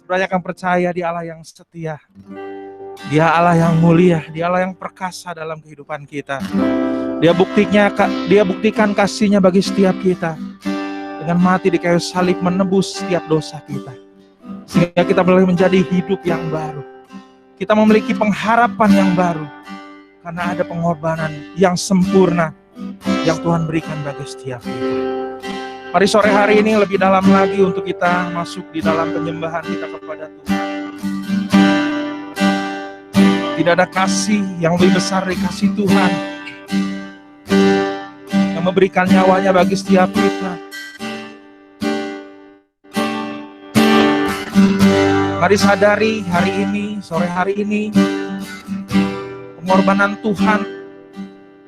Banyak yang percaya Dia Allah yang setia, Dia Allah yang mulia, Dia Allah yang perkasa dalam kehidupan kita. Dia buktikan kasih-Nya bagi setiap kita dengan mati di kayu salib menebus setiap dosa kita, sehingga kita boleh menjadi hidup yang baru. Kita memiliki pengharapan yang baru karena ada pengorbanan yang sempurna yang Tuhan berikan bagi setiap kita. Mari sore hari ini lebih dalam lagi untuk kita masuk di dalam penyembahan kita kepada Tuhan. Tidak ada kasih yang lebih besar dari kasih Tuhan yang memberikan nyawanya bagi setiap kita. Mari sadari hari ini, sore hari ini, pengorbanan Tuhan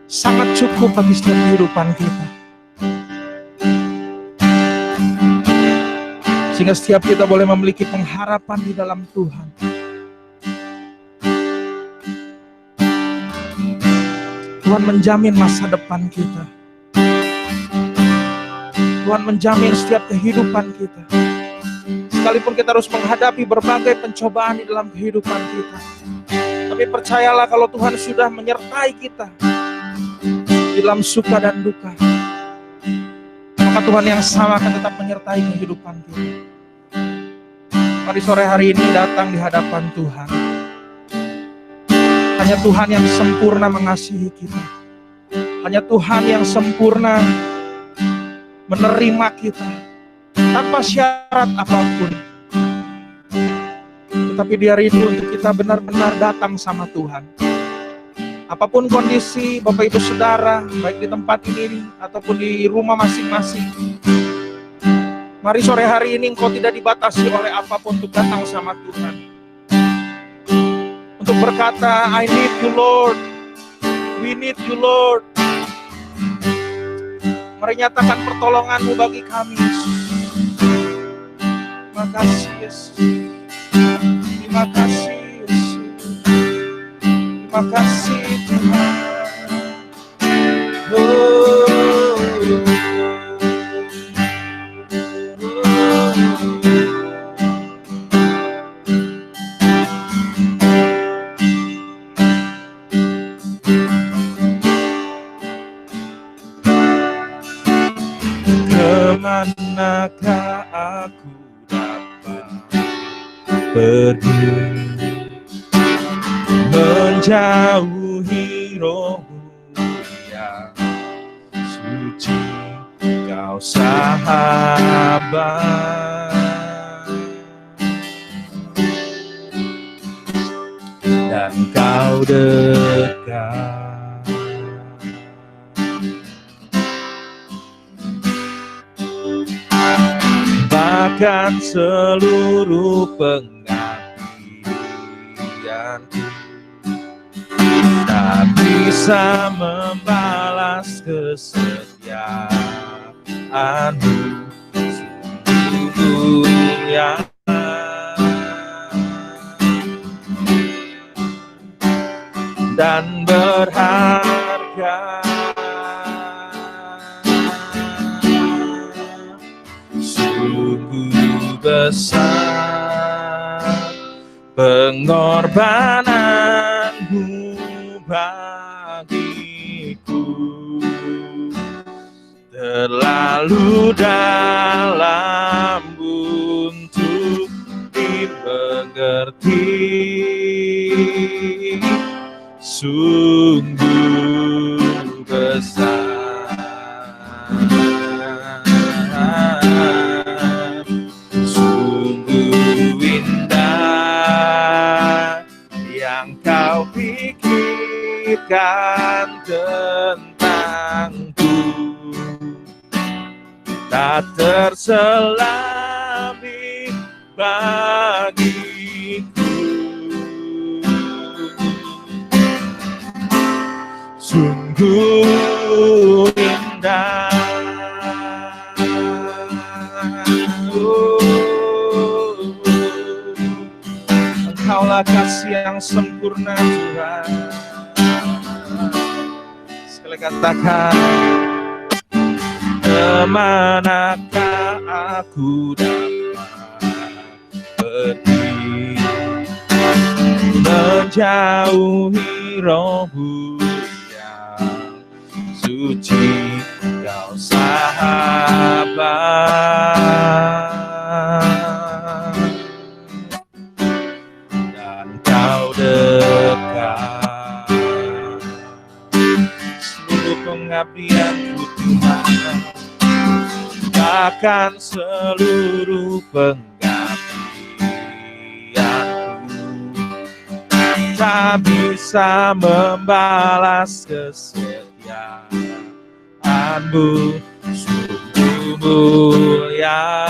sangat cukup bagi setiap kehidupan kita. Sehingga setiap kita boleh memiliki pengharapan di dalam Tuhan. Tuhan menjamin masa depan kita. Tuhan menjamin setiap kehidupan kita. Sekalipun kita harus menghadapi berbagai pencobaan di dalam kehidupan kita, tapi percayalah kalau Tuhan sudah menyertai kita di dalam suka dan duka, maka Tuhan yang sama akan tetap menyertai kehidupan kita. Mari sore hari ini datang di hadapan Tuhan. Hanya Tuhan yang sempurna mengasihi kita. Hanya Tuhan yang sempurna menerima kita tanpa syarat apapun. Tetapi Dia rindu untuk kita benar-benar datang sama Tuhan. Apapun kondisi Bapak Ibu Saudara, baik di tempat ini ataupun di rumah masing-masing, mari sore hari ini engkau tidak dibatasi oleh apapun untuk datang sama Tuhan. Untuk berkata, I need you Lord, we need you Lord. Mari nyatakan pertolongan-Mu bagi kami, Yesus. Terima kasih Yesus. Terima kasih Yesus. Terima kasih Tuhan. Kemanakah aku dapat pergi menjauhi Roh-Mu yang suci, Kau sahabat dan Kau dekat. Bahkan seluruh pengabdianku tak bisa membalas kesetiaan-Mu sesungguhnya. Dan berharga, sungguh besar pengorbanan-Mu bagiku, terlalu dalam untuk dimengerti, sungguh besar. Kau pikirkan tentangku, tak terselami bagiku, sungguh indah. Engkaulah kasih yang sempurna Tuhan. Sekali katakan, kemanakah aku dapat pedih, menjauhi rohmu yang suci, kau sahabat, dan kau dekat. Seluruh pengabdianku Tuhan, bahkan seluruh pengabdianku tak bisa membalas kesetiaanmu, sungguh mulia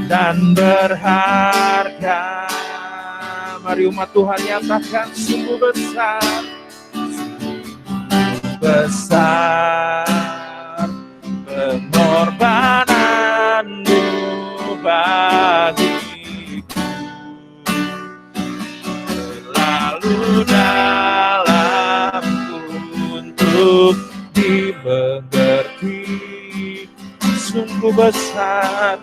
dan berharga. Mari umat Tuhan nyatakan, sungguh besar, besar pengorbananmu bagiku, terlalu dalam untuk dimengerti, sungguh besar,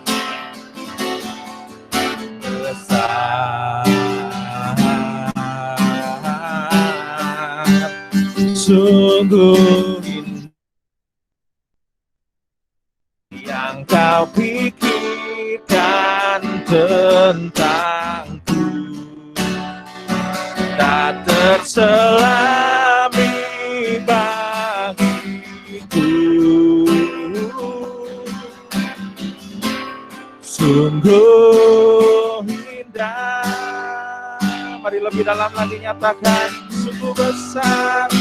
besar, sungguh indah yang kau pikirkan tentangku, tak terselami bagiku, sungguh indah. Mari lebih dalam lagi nyatakan, sungguh besar,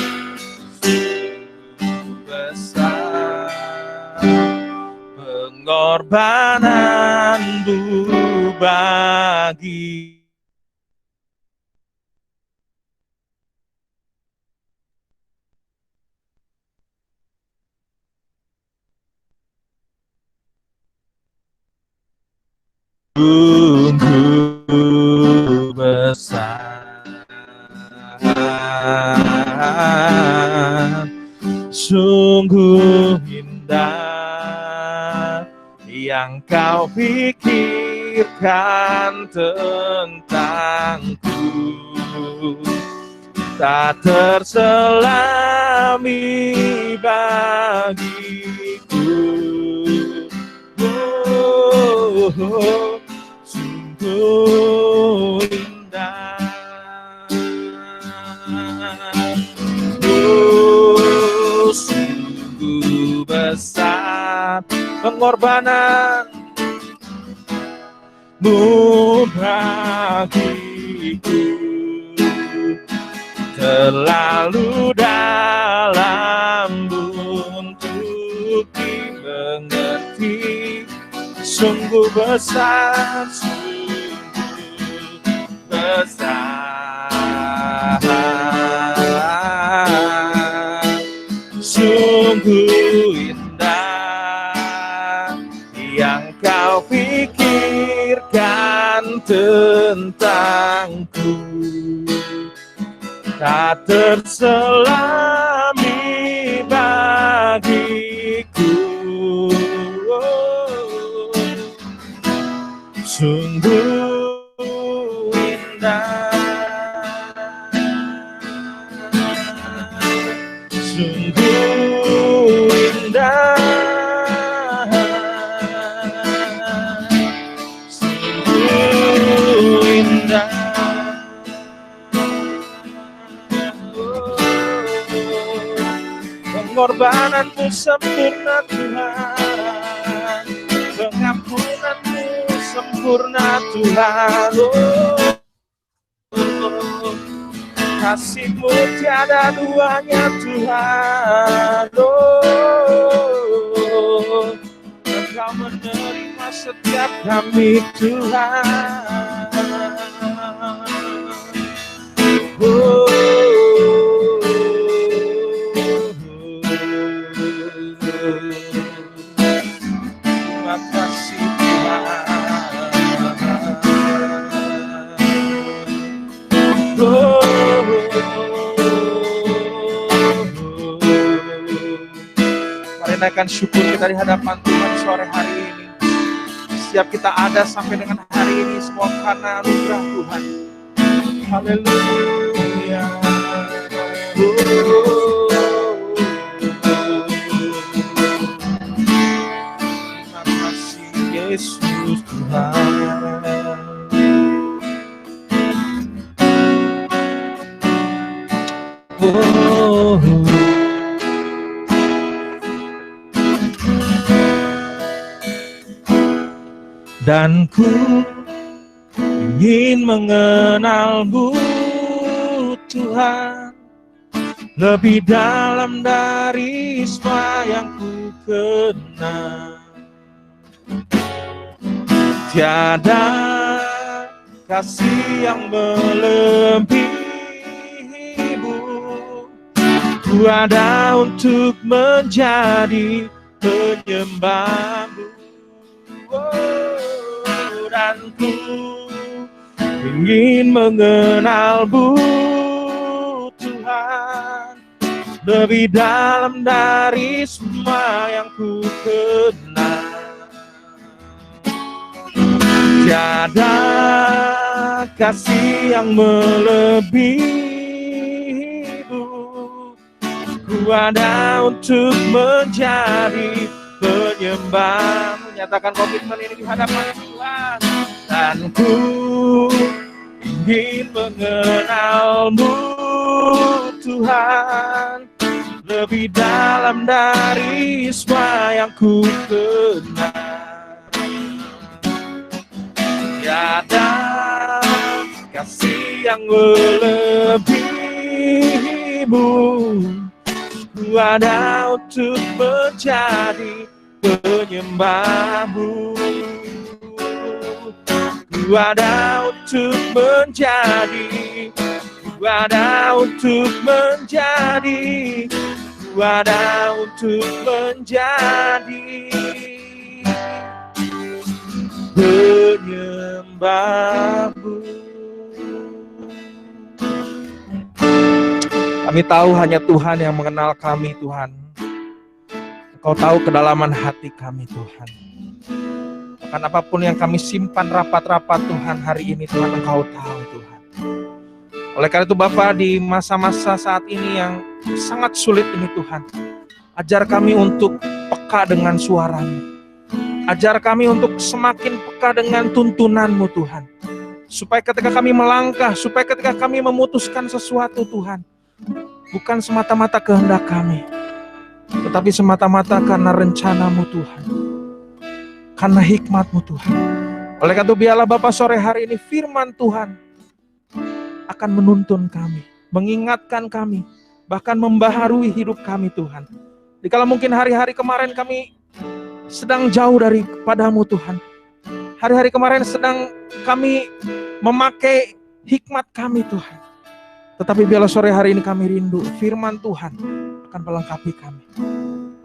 besar pengorbananmu bagi sungguh besar, sungguh indah yang kau pikirkan tentangku, tak terselami bagiku, sungguh indah, sungguh besar pengorbananmu bagiku, terlalu dalam untuk dimengerti, sungguh besar, sungguh besar, sungguh indah yang kau pikirkan tentangku, tak terselami bagiku, sungguh indah, sungguh indah, sungguh indah, pengorbananmu sempurna Tuhan, pengampunanmu sempurna Tuhan, kasih-Mu tiada duanya Tuhan, Engkau menerima setiap kami Tuhan, terima kasih Tuhan. Mari menaikkan syukur kita di hadapan Tuhan sore hari ini. Setiap kita ada sampai dengan hari ini semua karena anugerah Tuhan. Haleluya. Terima kasih Yesus Tuhan. Dan ku ingin mengenal-Mu Tuhan lebih dalam dari semua yang ku kenal. Tiada kasih yang melebihi-Mu, ku ada untuk menjadi penyembah-Mu. Dan ku ingin mengenal-Mu Tuhan lebih dalam dari semua yang ku kenal. Tiada kasih yang melebihi-Mu, ku ada untuk menjadi penyembah-Mu. Nyatakan komitmen ini di hadapan Tuhan. Dan ku ingin mengenal-Mu Tuhan lebih dalam dari semua yang ku kenal. Tiada kasih yang melebihi-Mu, ku ada untuk menjadi penyembah-Mu. Ku ada untuk menjadi, ku ada untuk menjadi, ku ada untuk menjadi penyembah-Mu. Kami tahu hanya Tuhan yang mengenal kami, Tuhan. Engkau tahu kedalaman hati kami, Tuhan. Bahkan apapun yang kami simpan rapat-rapat, Tuhan, hari ini, Tuhan, Engkau tahu, Tuhan. Oleh karena itu, Bapa, di masa-masa saat ini yang sangat sulit ini, Tuhan, ajar kami untuk peka dengan suara-Mu. Ajar kami untuk semakin peka dengan tuntunan-Mu, Tuhan. Supaya ketika kami melangkah, supaya ketika kami memutuskan sesuatu, Tuhan, bukan semata-mata kehendak kami, tetapi semata-mata karena rencana-Mu, Tuhan. Karena hikmat-Mu, Tuhan. Oleh karena itu, biarlah Bapa sore hari ini firman Tuhan akan menuntun kami, mengingatkan kami, bahkan membaharui hidup kami, Tuhan. Dikala mungkin hari-hari kemarin kami sedang jauh daripada-Mu, Tuhan. Hari-hari kemarin sedang kami memakai hikmat kami, Tuhan. Tetapi biarlah sore hari ini kami rindu firman Tuhan akan melengkapi kami.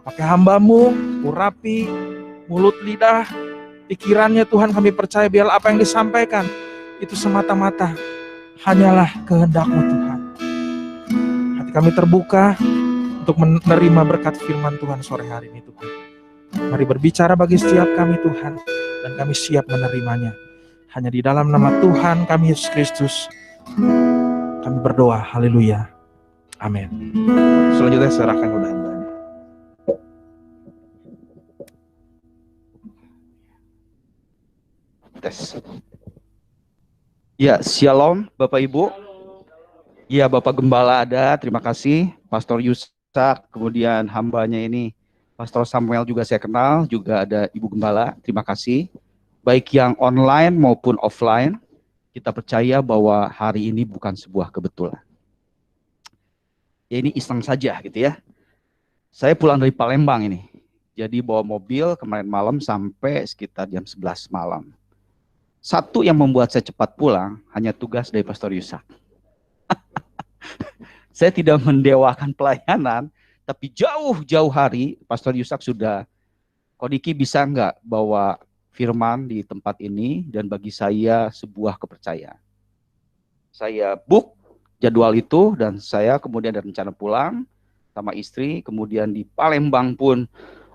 Pakai hamba-Mu, urapi mulut, lidah, pikirannya, Tuhan, kami percaya biarlah apa yang disampaikan itu semata-mata hanyalah kehendak-Mu, Tuhan. Hati kami terbuka untuk menerima berkat firman Tuhan sore hari ini, Tuhan. Mari berbicara bagi setiap kami, Tuhan, dan kami siap menerimanya. Hanya di dalam nama Tuhan kami Yesus Kristus kami berdoa. Haleluya. Amin. Selanjutnya serahkan udah. Tes. Ya, shalom Bapak Ibu. Ya, Bapak Gembala ada, terima kasih. Pastor Yusak, kemudian hambanya ini Pastor Samuel juga saya kenal, juga ada Ibu Gembala, terima kasih. Baik yang online maupun offline, kita percaya bahwa hari ini bukan sebuah kebetulan. Ya, ini iseng saja gitu ya. Saya pulang dari Palembang ini. Jadi bawa mobil kemarin malam sampai sekitar jam 11 malam. Satu yang membuat saya cepat pulang hanya tugas dari Pastor Yusak. Saya tidak mendewakan pelayanan, tapi jauh-jauh hari Pastor Yusak sudah, Kodiki bisa nggak bawa firman di tempat ini, dan bagi saya sebuah kepercayaan. Saya book jadwal itu dan saya kemudian ada rencana pulang sama istri, kemudian di Palembang pun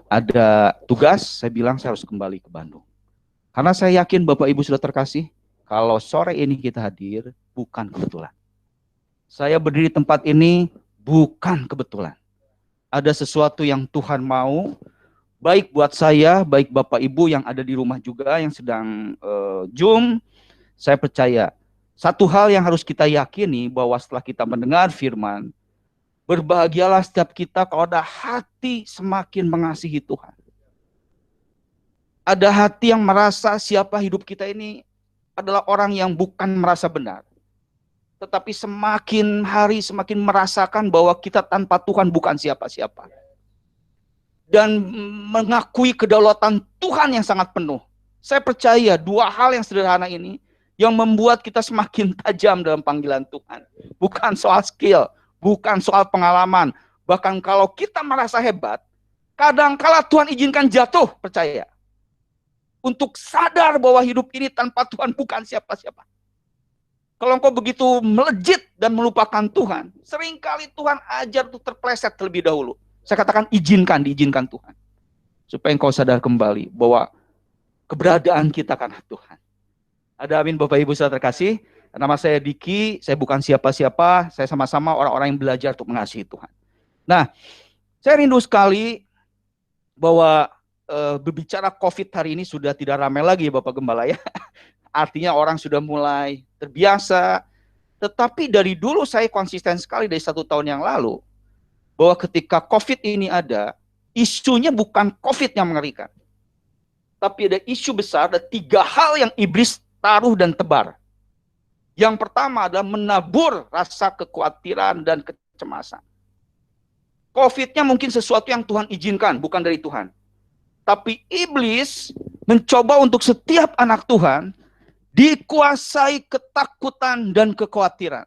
ada tugas, saya bilang saya harus kembali ke Bandung. Karena saya yakin Bapak Ibu sudah terkasih, kalau sore ini kita hadir, bukan kebetulan. Saya berdiri di tempat ini bukan kebetulan. Ada sesuatu yang Tuhan mau, baik buat saya, baik Bapak Ibu yang ada di rumah juga, yang sedang Zoom. Saya percaya, satu hal yang harus kita yakini, bahwa setelah kita mendengar firman, berbahagialah setiap kita kalau ada hati semakin mengasihi Tuhan. Ada hati yang merasa siapa hidup kita ini adalah orang yang bukan merasa benar. Tetapi semakin hari semakin merasakan bahwa kita tanpa Tuhan bukan siapa-siapa. Dan mengakui kedaulatan Tuhan yang sangat penuh. Saya percaya dua hal yang sederhana ini yang membuat kita semakin tajam dalam panggilan Tuhan. Bukan soal skill, bukan soal pengalaman. Bahkan kalau kita merasa hebat, kadang-kala Tuhan izinkan jatuh, percaya. Untuk sadar bahwa hidup ini tanpa Tuhan bukan siapa-siapa. Kalau engkau begitu melejit dan melupakan Tuhan, seringkali Tuhan ajar untuk terpleset terlebih dahulu. Saya katakan diizinkan Tuhan. Supaya engkau sadar kembali bahwa keberadaan kita karena Tuhan. Ada amin Bapak Ibu saudara terkasih. Nama saya Diki, saya bukan siapa-siapa, saya sama-sama orang-orang yang belajar untuk mengasihi Tuhan. Nah, saya rindu sekali bahwa berbicara COVID hari ini sudah tidak ramai lagi Bapak Gembala ya. Artinya orang sudah mulai terbiasa. Tetapi dari dulu saya konsisten sekali dari 1 tahun yang lalu. Bahwa ketika COVID ini ada, isunya bukan COVID yang mengerikan. Tapi ada isu besar, ada 3 hal yang iblis taruh dan tebar. Yang pertama adalah menabur rasa kekhawatiran dan kecemasan. COVID-nya mungkin sesuatu yang Tuhan izinkan, bukan dari Tuhan. Tapi iblis mencoba untuk setiap anak Tuhan dikuasai ketakutan dan kekhawatiran.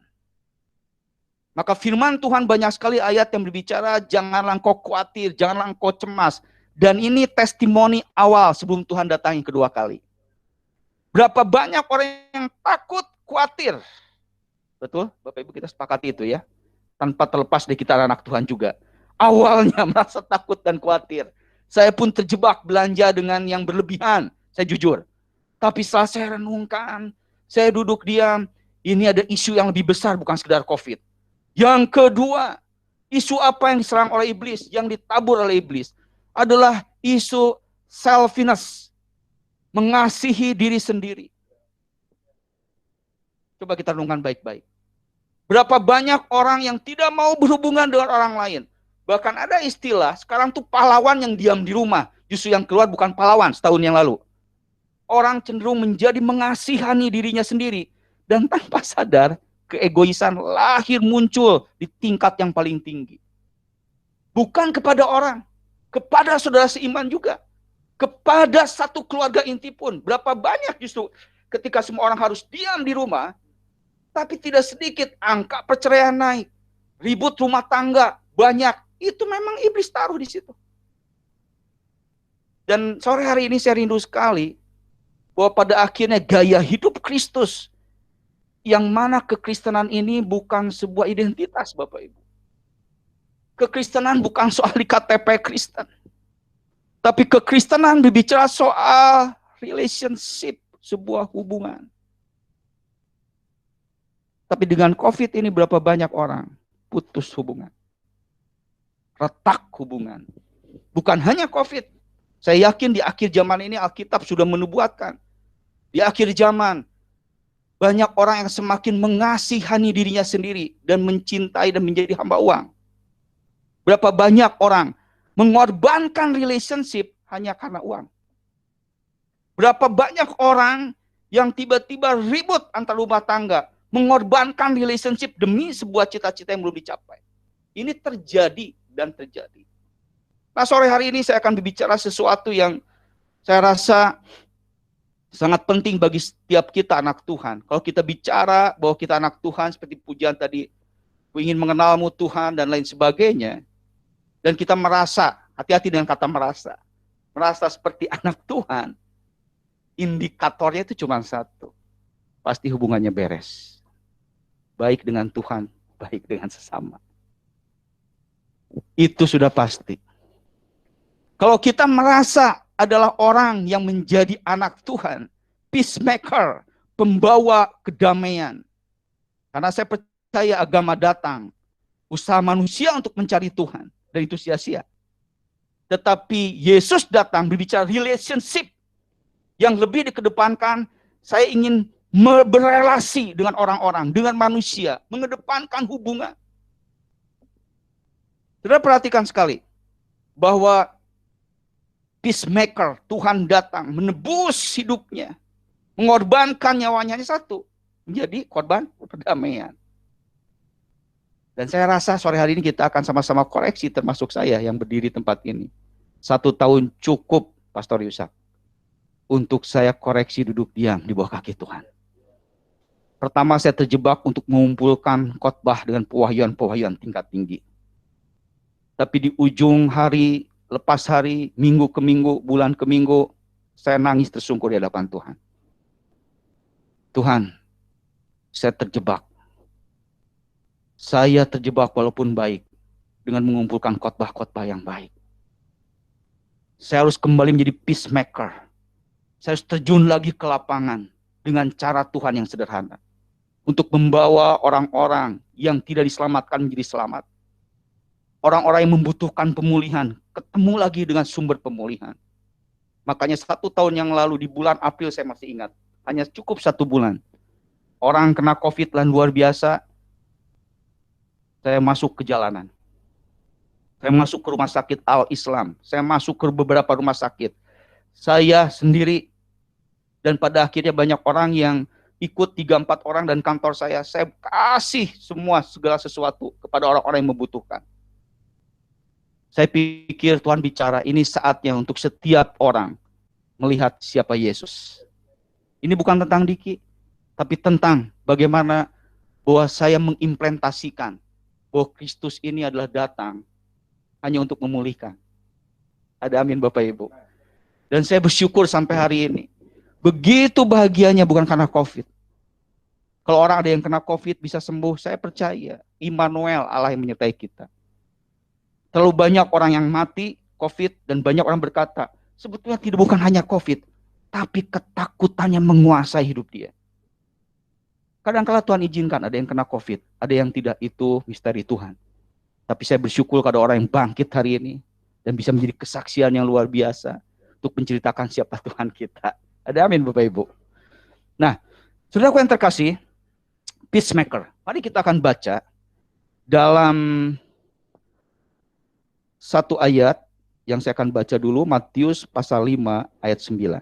Maka firman Tuhan banyak sekali ayat yang berbicara, janganlah engkau khawatir, janganlah engkau cemas. Dan ini testimoni awal sebelum Tuhan datang yang kedua kali. Berapa banyak orang yang takut, khawatir. Betul? Bapak Ibu kita sepakati itu ya. Tanpa terlepas dari kita anak Tuhan juga. Awalnya merasa takut dan khawatir. Saya pun terjebak belanja dengan yang berlebihan, saya jujur. Tapi setelah saya renungkan, saya duduk diam, ini ada isu yang lebih besar bukan sekedar COVID. Yang kedua, isu apa yang diserang oleh iblis, yang ditabur oleh iblis, adalah isu selfishness, mengasihi diri sendiri. Coba kita renungkan baik-baik. Berapa banyak orang yang tidak mau berhubungan dengan orang lain. Bahkan ada istilah, sekarang tuh pahlawan yang diam di rumah. Justru yang keluar bukan pahlawan setahun yang lalu. Orang cenderung menjadi mengasihani dirinya sendiri. Dan tanpa sadar, keegoisan lahir muncul di tingkat yang paling tinggi. Bukan kepada orang, kepada saudara seiman juga. Kepada satu keluarga inti pun. Berapa banyak justru ketika semua orang harus diam di rumah, tapi tidak sedikit angka perceraian naik. Ribut rumah tangga banyak. Itu memang iblis taruh di situ. Dan sore hari ini saya rindu sekali bahwa pada akhirnya gaya hidup Kristus, yang mana kekristenan ini bukan sebuah identitas Bapak Ibu. Kekristenan bukan soal di KTP Kristen. Tapi kekristenan berbicara soal relationship, sebuah hubungan. Tapi dengan COVID ini berapa banyak orang putus hubungan. Retak hubungan. Bukan hanya COVID. Saya yakin di akhir zaman ini Alkitab sudah menubuatkan. Di akhir zaman, banyak orang yang semakin mengasihani dirinya sendiri dan mencintai dan menjadi hamba uang. Berapa banyak orang mengorbankan relationship hanya karena uang. Berapa banyak orang yang tiba-tiba ribut antar rumah tangga, mengorbankan relationship demi sebuah cita-cita yang belum dicapai. Ini terjadi dan terjadi. Nah, sore hari ini saya akan berbicara sesuatu yang saya rasa sangat penting bagi setiap kita anak Tuhan. Kalau kita bicara bahwa kita anak Tuhan, seperti pujian tadi, aku ingin mengenalmu Tuhan dan lain sebagainya, dan kita merasa, hati-hati dengan kata merasa seperti anak Tuhan, indikatornya itu cuma satu, pasti hubungannya beres. Baik dengan Tuhan, baik dengan sesama. Itu sudah pasti. Kalau kita merasa adalah orang yang menjadi anak Tuhan, peacemaker, pembawa kedamaian. Karena saya percaya agama datang, usaha manusia untuk mencari Tuhan, dan itu sia-sia. Tetapi Yesus datang berbicara relationship yang lebih dikedepankan. Saya ingin berrelasi dengan orang-orang, dengan manusia, mengedepankan hubungan. Saudara perhatikan sekali bahwa peacemaker, Tuhan datang menebus hidupnya, mengorbankan nyawanya, hanya satu, menjadi korban perdamaian. Dan saya rasa sore hari ini kita akan sama-sama koreksi, termasuk saya yang berdiri tempat ini. 1 tahun cukup, Pastor Yusak, untuk saya koreksi duduk diam di bawah kaki Tuhan. Pertama, saya terjebak untuk mengumpulkan khotbah dengan pewahyuan-pewahyuan tingkat tinggi. Tapi di ujung hari, lepas hari, minggu ke minggu, bulan ke minggu, saya nangis tersungkur di hadapan Tuhan. Tuhan, saya terjebak. Saya terjebak walaupun baik dengan mengumpulkan khotbah-khotbah yang baik. Saya harus kembali menjadi peacemaker. Saya harus terjun lagi ke lapangan dengan cara Tuhan yang sederhana. Untuk membawa orang-orang yang tidak diselamatkan menjadi selamat. Orang-orang yang membutuhkan pemulihan, ketemu lagi dengan sumber pemulihan. Makanya 1 tahun yang lalu di bulan April saya masih ingat, hanya cukup 1 bulan. Orang kena COVID dan luar biasa, saya masuk ke jalanan. Saya masuk ke rumah sakit Al-Islam, saya masuk ke beberapa rumah sakit. Saya sendiri, dan pada akhirnya banyak orang yang ikut, 3-4 orang dan kantor saya kasih semua segala sesuatu kepada orang-orang yang membutuhkan. Saya pikir Tuhan bicara, ini saatnya untuk setiap orang melihat siapa Yesus. Ini bukan tentang Diki, tapi tentang bagaimana bahwa saya mengimplementasikan bahwa Kristus ini adalah datang hanya untuk memulihkan. Ada amin Bapak Ibu. Dan saya bersyukur sampai hari ini. Begitu bahagianya bukan karena COVID. Kalau orang ada yang kena COVID bisa sembuh, saya percaya Immanuel, Allah yang menyertai kita. Terlalu banyak orang yang mati COVID dan banyak orang berkata, sebetulnya tidak bukan hanya COVID, tapi ketakutannya menguasai hidup dia. Kadang-kala Tuhan izinkan ada yang kena COVID, ada yang tidak, itu misteri Tuhan. Tapi saya bersyukur kalau orang yang bangkit hari ini dan bisa menjadi kesaksian yang luar biasa untuk menceritakan siapa Tuhan kita. Ada amin Bapak Ibu. Nah, saudaraku yang terkasih, peacemaker. Mari kita akan baca dalam 1 ayat yang saya akan baca dulu, Matius pasal 5 ayat 9.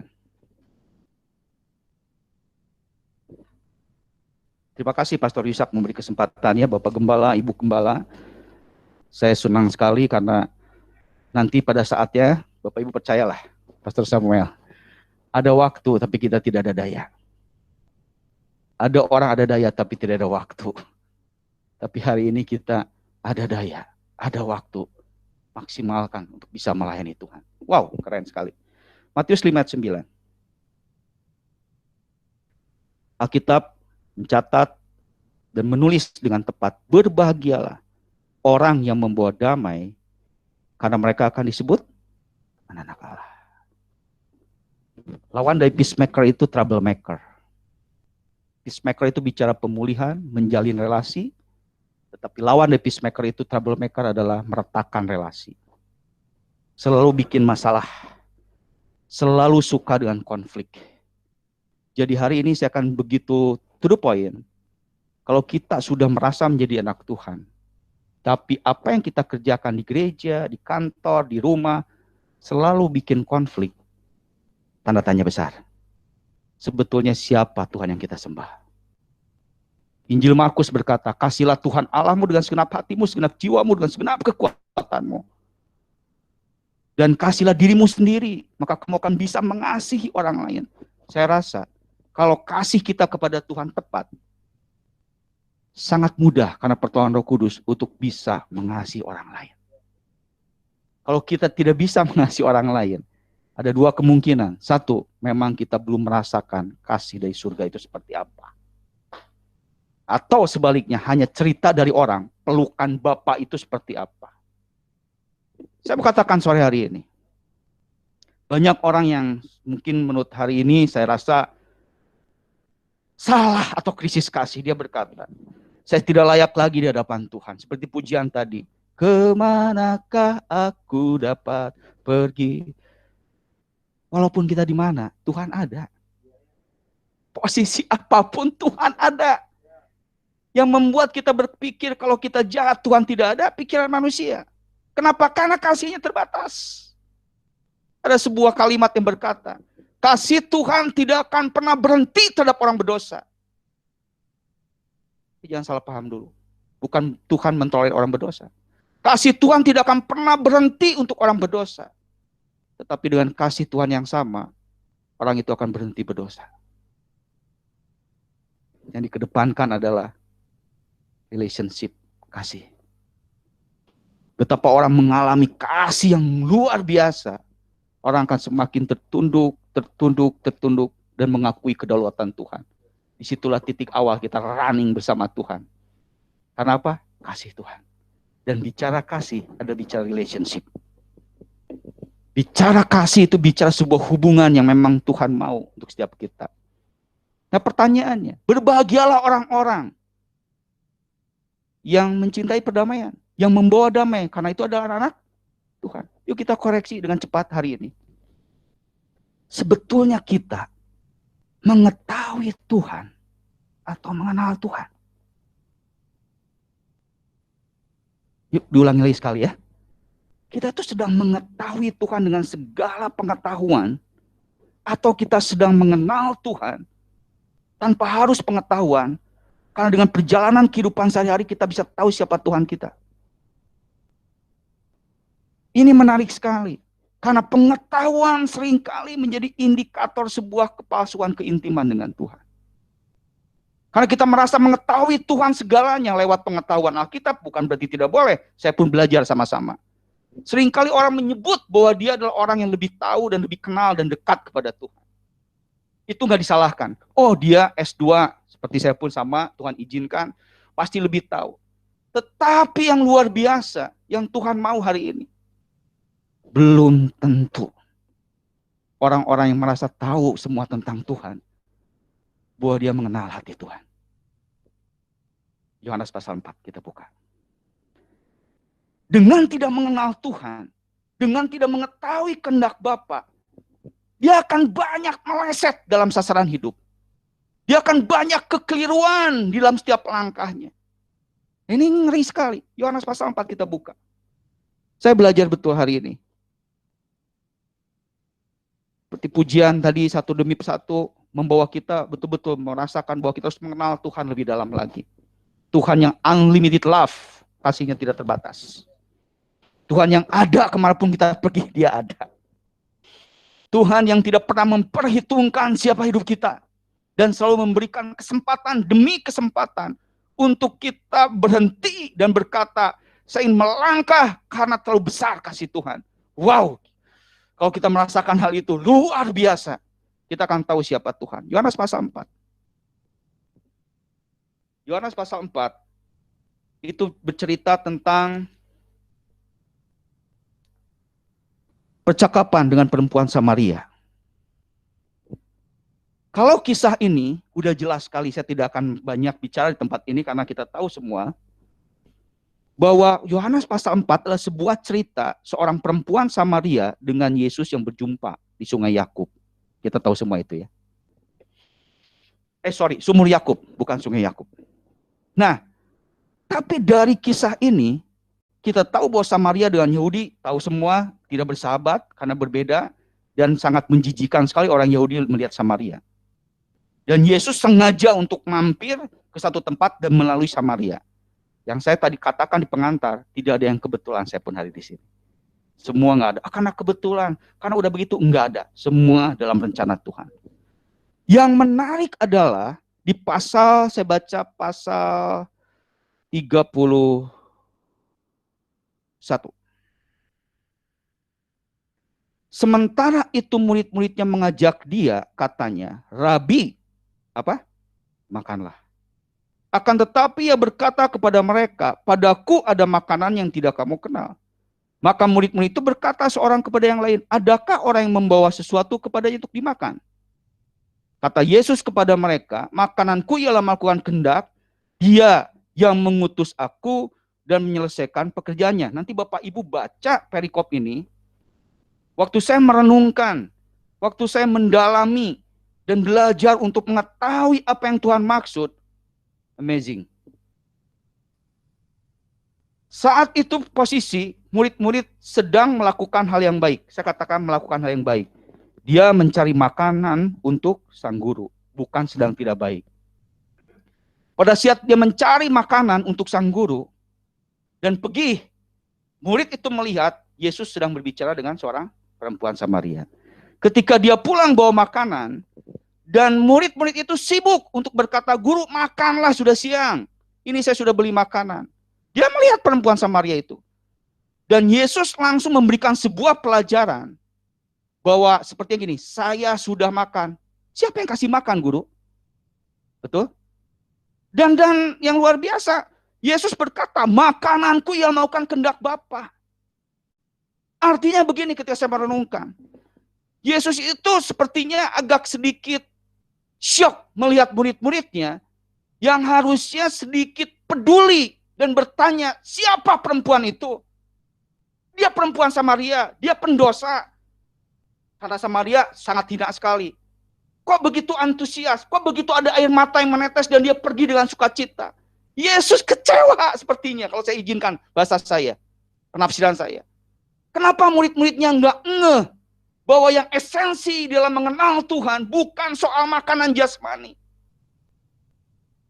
Terima kasih Pastor Yusak memberi kesempatannya, Bapak Gembala, Ibu Gembala. Saya senang sekali karena nanti pada saatnya, Bapak Ibu percayalah, Pastor Samuel, ada waktu tapi kita tidak ada daya. Ada orang ada daya tapi tidak ada waktu. Tapi hari ini kita ada daya, ada waktu. Maksimalkan untuk bisa melayani Tuhan. Wow, keren sekali. Matius 5 ayat 9. Alkitab mencatat dan menulis dengan tepat, berbahagialah orang yang membawa damai, karena mereka akan disebut anak-anak Allah. Lawan dari peacemaker itu troublemaker. Peacemaker itu bicara pemulihan, menjalin relasi, tetapi lawan dari peacemaker itu troublemaker adalah meretakkan relasi. Selalu bikin masalah, selalu suka dengan konflik. Jadi hari ini saya akan begitu to the point. Kalau kita sudah merasa menjadi anak Tuhan, tapi apa yang kita kerjakan di gereja, di kantor, di rumah, selalu bikin konflik, tanda tanya besar. Sebetulnya siapa Tuhan yang kita sembah? Injil Markus berkata, kasihlah Tuhan Allahmu dengan segenap hatimu, segenap jiwamu, dengan segenap kekuatanmu. Dan kasihlah dirimu sendiri, maka kamu akan bisa mengasihi orang lain. Saya rasa, kalau kasih kita kepada Tuhan tepat, sangat mudah karena pertolongan Roh Kudus untuk bisa mengasihi orang lain. Kalau kita tidak bisa mengasihi orang lain, ada 2 kemungkinan. 1, memang kita belum merasakan kasih dari surga itu seperti apa. Atau sebaliknya, hanya cerita dari orang, pelukan Bapa itu seperti apa. Saya mau katakan sore hari ini, Banyak orang yang mungkin menurut hari ini saya rasa salah atau krisis kasih. Dia berkata, saya tidak layak lagi di hadapan Tuhan. Seperti pujian tadi. Kemanakah aku dapat pergi? Walaupun kita di mana, Tuhan ada. Posisi apapun Tuhan ada. Yang membuat kita berpikir kalau kita jahat Tuhan tidak ada, pikiran manusia. Kenapa? Karena kasihnya terbatas. Ada sebuah kalimat yang berkata, kasih Tuhan tidak akan pernah berhenti terhadap orang berdosa. Jangan salah paham dulu. Bukan Tuhan mentolerir orang berdosa. Kasih Tuhan tidak akan pernah berhenti untuk orang berdosa. Tetapi dengan kasih Tuhan yang sama, orang itu akan berhenti berdosa. Yang dikedepankan adalah relationship, kasih. Betapa orang mengalami kasih yang luar biasa, orang akan semakin tertunduk, dan mengakui kedaulatan Tuhan. Disitulah titik awal kita running bersama Tuhan. Karena apa? Kasih Tuhan. Dan bicara kasih, ada bicara relationship. Bicara kasih itu bicara sebuah hubungan yang memang Tuhan mau untuk setiap kita. Nah pertanyaannya, berbahagialah orang-orang yang mencintai perdamaian, yang membawa damai, karena itu adalah anak-anak Tuhan. Yuk kita koreksi dengan cepat hari ini. Sebetulnya kita mengetahui Tuhan atau mengenal Tuhan? Yuk diulangi lagi sekali ya. Kita itu sedang mengetahui Tuhan dengan segala pengetahuan, atau kita sedang mengenal Tuhan tanpa harus pengetahuan, karena dengan perjalanan kehidupan sehari-hari kita bisa tahu siapa Tuhan kita. Ini menarik sekali, karena pengetahuan seringkali menjadi indikator sebuah kepalsuan keintiman dengan Tuhan. Karena kita merasa mengetahui Tuhan segalanya lewat pengetahuan Alkitab, bukan berarti tidak boleh. Saya pun belajar sama-sama. Seringkali orang menyebut bahwa dia adalah orang yang lebih tahu dan lebih kenal dan dekat kepada Tuhan. Itu nggak disalahkan. Oh dia S2, seperti saya pun sama, Tuhan izinkan, pasti lebih tahu. Tetapi yang luar biasa, yang Tuhan mau hari ini, belum tentu orang-orang yang merasa tahu semua tentang Tuhan, bahwa dia mengenal hati Tuhan. Yohanes pasal 4 kita buka. Dengan tidak mengenal Tuhan, dengan tidak mengetahui kehendak Bapa, dia akan banyak meleset dalam sasaran hidup. Dia akan banyak kekeliruan di dalam setiap langkahnya. Ini ngeri sekali. Yohanes pasal 4 kita buka. Saya belajar betul hari ini. Seperti pujian tadi satu demi satu, membawa kita betul-betul merasakan bahwa kita harus mengenal Tuhan lebih dalam lagi. Tuhan yang unlimited love, kasihnya tidak terbatas. Tuhan yang ada kemanapun kita pergi, dia ada. Tuhan yang tidak pernah memperhitungkan siapa hidup kita, dan selalu memberikan kesempatan demi kesempatan untuk kita berhenti dan berkata, saya ingin melangkah karena terlalu besar kasih Tuhan. Wow, kalau kita merasakan hal itu luar biasa, kita akan tahu siapa Tuhan. Yohanes pasal 4. Yohanes pasal 4 itu bercerita tentang percakapan dengan perempuan Samaria. Kalau kisah ini udah jelas sekali, saya tidak akan banyak bicara di tempat ini karena kita tahu semua bahwa Yohanes pasal 4 adalah sebuah cerita seorang perempuan Samaria dengan Yesus yang berjumpa di Sungai Yakub. Kita tahu semua itu ya. Sumur Yakub, bukan Sungai Yakub. Nah, tapi dari kisah ini kita tahu bahwa Samaria dengan Yahudi tahu semua tidak bersahabat karena berbeda, dan sangat menjijikan sekali orang Yahudi melihat Samaria. Dan Yesus sengaja untuk mampir ke satu tempat dan melalui Samaria. Yang saya tadi katakan di pengantar, tidak ada yang kebetulan, saya pun hari di sini. Semua nggak ada. Karena kebetulan, karena udah begitu, nggak ada. Semua dalam rencana Tuhan. Yang menarik adalah di pasal, saya baca pasal 31. Sementara itu murid-muridnya mengajak dia, katanya, Rabi, apa? Makanlah. Akan tetapi ia berkata kepada mereka, padaku ada makanan yang tidak kamu kenal. Maka murid-murid itu berkata seorang kepada yang lain, adakah orang yang membawa sesuatu kepadanya untuk dimakan? Kata Yesus kepada mereka, makananku ialah melakukan kehendak Dia yang mengutus aku dan menyelesaikan pekerjaannya. Nanti Bapak Ibu baca perikop ini, waktu saya merenungkan, waktu saya mendalami dan belajar untuk mengetahui apa yang Tuhan maksud, amazing. Saat itu posisi murid-murid sedang melakukan hal yang baik. Saya katakan melakukan hal yang baik. Dia mencari makanan untuk sang guru, bukan sedang tidak baik. Pada saat dia mencari makanan untuk sang guru dan pergi, murid itu melihat Yesus sedang berbicara dengan seorang perempuan Samaria. Ketika dia pulang bawa makanan, dan murid-murid itu sibuk untuk berkata, guru makanlah sudah siang. Ini saya sudah beli makanan. Dia melihat perempuan Samaria itu. Dan Yesus langsung memberikan sebuah pelajaran. Bahwa seperti yang gini, saya sudah makan. Siapa yang kasih makan guru? Betul? Dan yang luar biasa, Yesus berkata, makananku yang melakukan kehendak Bapa. Artinya begini ketika saya merenungkan. Yesus itu sepertinya agak sedikit syok melihat murid-muridnya yang harusnya sedikit peduli dan bertanya, siapa perempuan itu? Dia perempuan Samaria, dia pendosa. Karena Samaria sangat hina sekali. Kok begitu antusias? Kok begitu ada air mata yang menetes dan dia pergi dengan sukacita? Yesus kecewa sepertinya, kalau saya izinkan bahasa saya, penafsiran saya. Kenapa murid-muridnya nggak ngeh bahwa yang esensi dalam mengenal Tuhan bukan soal makanan jasmani.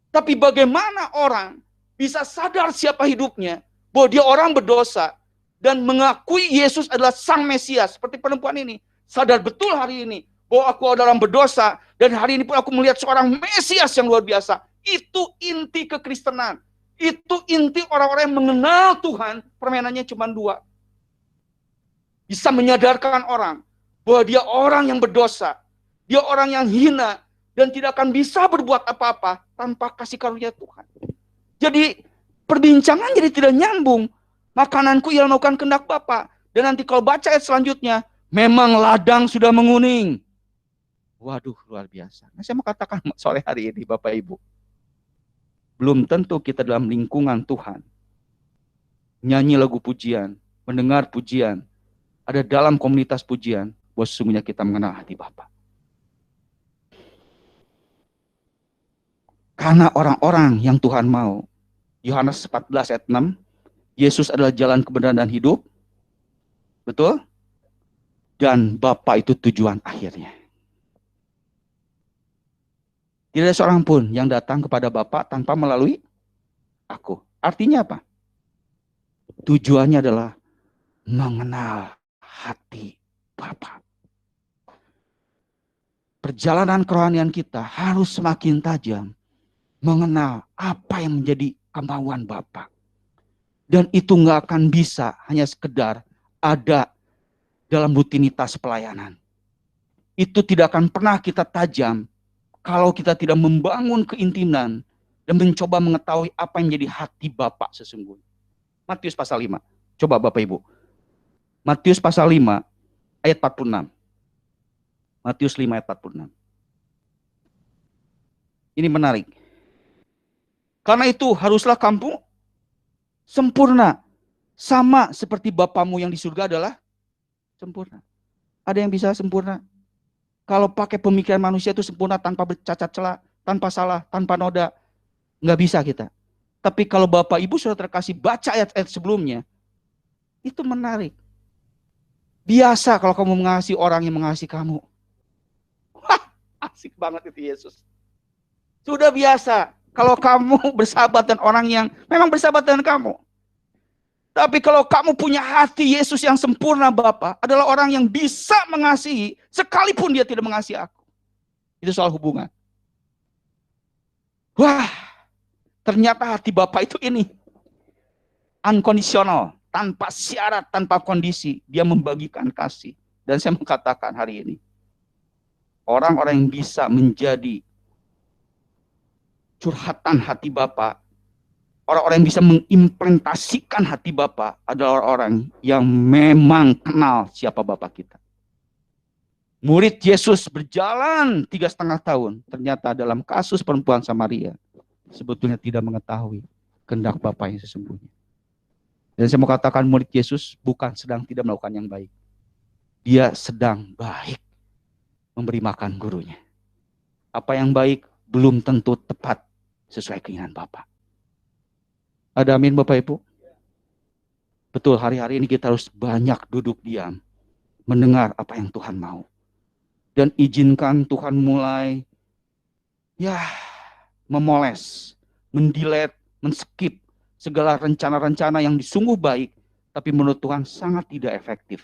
Tapi bagaimana orang bisa sadar siapa hidupnya, bahwa dia orang berdosa, dan mengakui Yesus adalah Sang Mesias, seperti perempuan ini. Sadar betul hari ini, bahwa aku adalah orang berdosa, dan hari ini pun aku melihat seorang Mesias yang luar biasa. Itu inti kekristenan. Itu inti orang-orang yang mengenal Tuhan, permainannya cuma dua. Bisa menyadarkan orang, bahwa dia orang yang berdosa, dia orang yang hina, dan tidak akan bisa berbuat apa-apa tanpa kasih karunia Tuhan. Jadi perbincangan jadi tidak nyambung. Makananku ialah melakukan kehendak Bapa. Dan nanti kalau baca ayat selanjutnya, memang ladang sudah menguning. Waduh, luar biasa. Nah, saya mau katakan sore hari ini Bapak Ibu, belum tentu kita dalam lingkungan Tuhan nyanyi lagu pujian, mendengar pujian, ada dalam komunitas pujian, bahwa sesungguhnya kita mengenal hati Bapa. Karena orang-orang yang Tuhan mau, Yohanes 14 ayat 6, Yesus adalah jalan kebenaran dan hidup. Betul? Dan Bapa itu tujuan akhirnya. Tidak ada seorang pun yang datang kepada Bapa tanpa melalui aku. Artinya apa? Tujuannya adalah mengenal hati Bapa. Perjalanan kerohanian kita harus semakin tajam mengenal apa yang menjadi kemauan Bapa. Dan itu nggak akan bisa hanya sekedar ada dalam rutinitas pelayanan. Itu tidak akan pernah kita tajam kalau kita tidak membangun keintiman dan mencoba mengetahui apa yang menjadi hati Bapa sesungguhnya. Matius pasal 5. Coba Bapak Ibu. Matius pasal 5 ayat 46. Matius 5 ayat 46. Ini menarik. Karena itu haruslah kamu sempurna. Sama seperti Bapamu yang di surga adalah sempurna. Ada yang bisa sempurna? Kalau pakai pemikiran manusia itu sempurna tanpa bercacat celah, tanpa salah, tanpa noda. Nggak bisa kita. Tapi kalau Bapak Ibu sudah terkasih baca ayat-ayat sebelumnya, itu menarik. Biasa kalau kamu mengasihi orang yang mengasihi kamu. Wah, asik banget itu Yesus. Sudah biasa kalau kamu bersahabat dengan orang yang memang bersahabat dengan kamu. Tapi kalau kamu punya hati Yesus yang sempurna Bapa, adalah orang yang bisa mengasihi sekalipun dia tidak mengasihi aku. Itu soal hubungan. Wah, ternyata hati Bapa itu ini. Unconditional, tanpa syarat, tanpa kondisi. Dia membagikan kasih. Dan saya mengatakan hari ini, orang-orang yang bisa menjadi curhatan hati Bapa, Orang-orang yang bisa mengimplementasikan hati Bapa adalah orang yang memang kenal siapa Bapa kita. Murid Yesus berjalan 3,5 tahun. Ternyata dalam kasus perempuan Samaria, sebetulnya tidak mengetahui kehendak Bapa yang sesungguhnya. Dan saya mau katakan murid Yesus bukan sedang tidak melakukan yang baik. Dia sedang baik memberi makan gurunya. Apa yang baik belum tentu tepat sesuai keinginan Bapa. Ada amin Bapak Ibu? Betul, hari-hari ini kita harus banyak duduk diam, mendengar apa yang Tuhan mau. Dan izinkan Tuhan mulai memoles, mendelete, men-skip segala rencana-rencana yang sungguh baik, tapi menurut Tuhan sangat tidak efektif.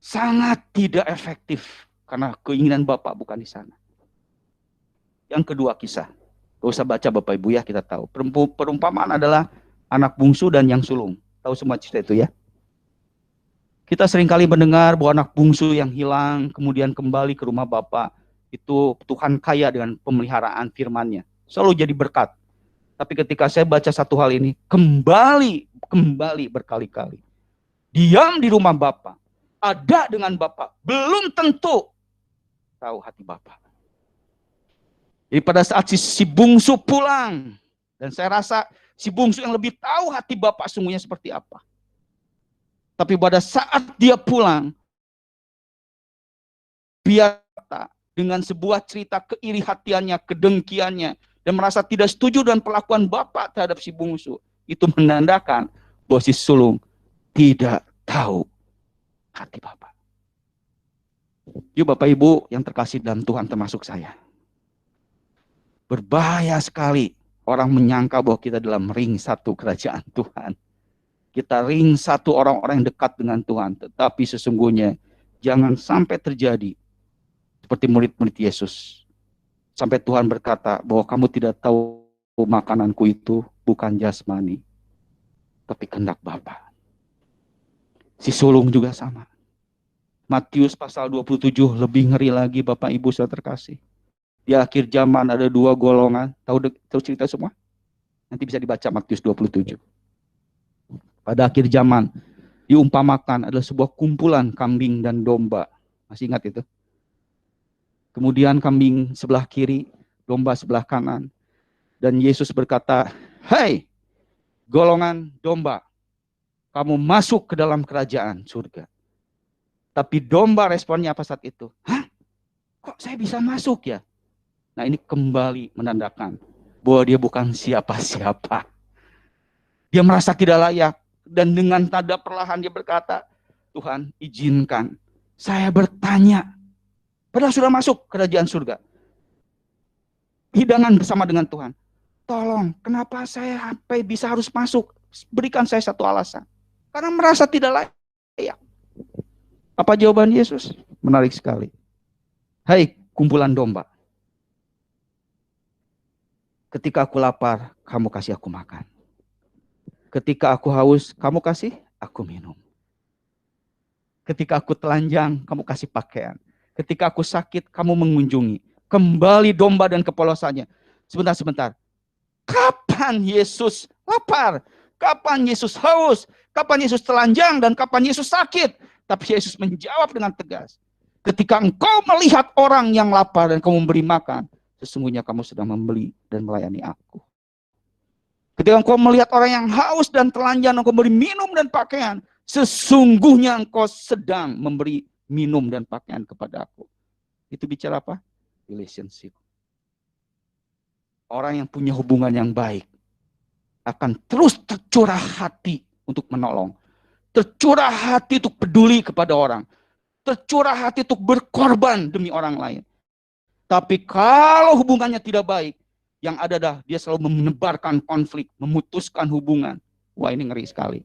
Sangat tidak efektif, karena keinginan Bapak bukan di sana. Yang kedua kisah. Gak usah baca Bapak Ibu ya, kita tahu. Perumpamaan adalah anak bungsu dan yang sulung. Tahu semua cerita itu ya. Kita seringkali mendengar bahwa anak bungsu yang hilang, kemudian kembali ke rumah Bapak. Itu Tuhan kaya dengan pemeliharaan firman-Nya. Selalu jadi berkat. Tapi ketika saya baca satu hal ini, kembali berkali-kali. Diam di rumah Bapak. Ada dengan Bapak. Belum tentu tahu hati Bapak. Jadi pada saat si bungsu pulang, dan saya rasa si bungsu yang lebih tahu hati Bapak sungguhnya seperti apa. Tapi pada saat dia pulang, biar dengan sebuah cerita keirihatiannya, kedengkiannya, dan merasa tidak setuju dengan perlakuan Bapak terhadap si bungsu, itu menandakan bahwa si sulung tidak tahu hati Bapak. Yuk Bapak Ibu yang terkasih dalam Tuhan termasuk saya. Berbahaya sekali orang menyangka bahwa kita dalam ring satu kerajaan Tuhan. Kita ring satu orang-orang yang dekat dengan Tuhan. Tetapi sesungguhnya jangan sampai terjadi seperti murid-murid Yesus. Sampai Tuhan berkata bahwa kamu tidak tahu makananku itu bukan jasmani, tapi kehendak Bapa. Si sulung juga sama. Matius pasal 27 lebih ngeri lagi Bapak Ibu saudara terkasih. Di akhir zaman ada dua golongan. Tahu cerita semua? Nanti bisa dibaca Matius 27. Pada akhir zaman diumpamakan adalah sebuah kumpulan kambing dan domba. Masih ingat itu? Kemudian kambing sebelah kiri, domba sebelah kanan. Dan Yesus berkata, "Hai, golongan domba, kamu masuk ke dalam kerajaan surga." Tapi domba responnya apa saat itu? "Hah? Kok saya bisa masuk ya?" Nah ini kembali menandakan bahwa dia bukan siapa-siapa. Dia merasa tidak layak. Dan dengan tanda perlahan dia berkata, "Tuhan izinkan saya bertanya." Padahal sudah masuk kerajaan surga. Hidangan bersama dengan Tuhan. "Tolong, kenapa saya sampai bisa harus masuk? Berikan saya satu alasan." Karena merasa tidak layak. Apa jawaban Yesus? Menarik sekali. "Hai kumpulan domba. Ketika aku lapar, kamu kasih aku makan. Ketika aku haus, kamu kasih aku minum. Ketika aku telanjang, kamu kasih pakaian. Ketika aku sakit, kamu mengunjungi." Kembali domba dan kepolosannya. Sebentar. Kapan Yesus lapar? Kapan Yesus haus? Kapan Yesus telanjang? Dan kapan Yesus sakit? Tapi Yesus menjawab dengan tegas. Ketika engkau melihat orang yang lapar dan kamu memberi makan, sesungguhnya kamu sedang membeli dan melayani aku. Ketika engkau melihat orang yang haus dan telanjang, engkau memberi minum dan pakaian, sesungguhnya engkau sedang memberi minum dan pakaian kepada aku. Itu bicara apa? Relationship. Orang yang punya hubungan yang baik akan terus tercurah hati untuk menolong. Tercurah hati untuk peduli kepada orang. Tercurah hati untuk berkorban demi orang lain. Tapi kalau hubungannya tidak baik, yang ada dah dia selalu menebarkan konflik, memutuskan hubungan. Wah ini ngeri sekali.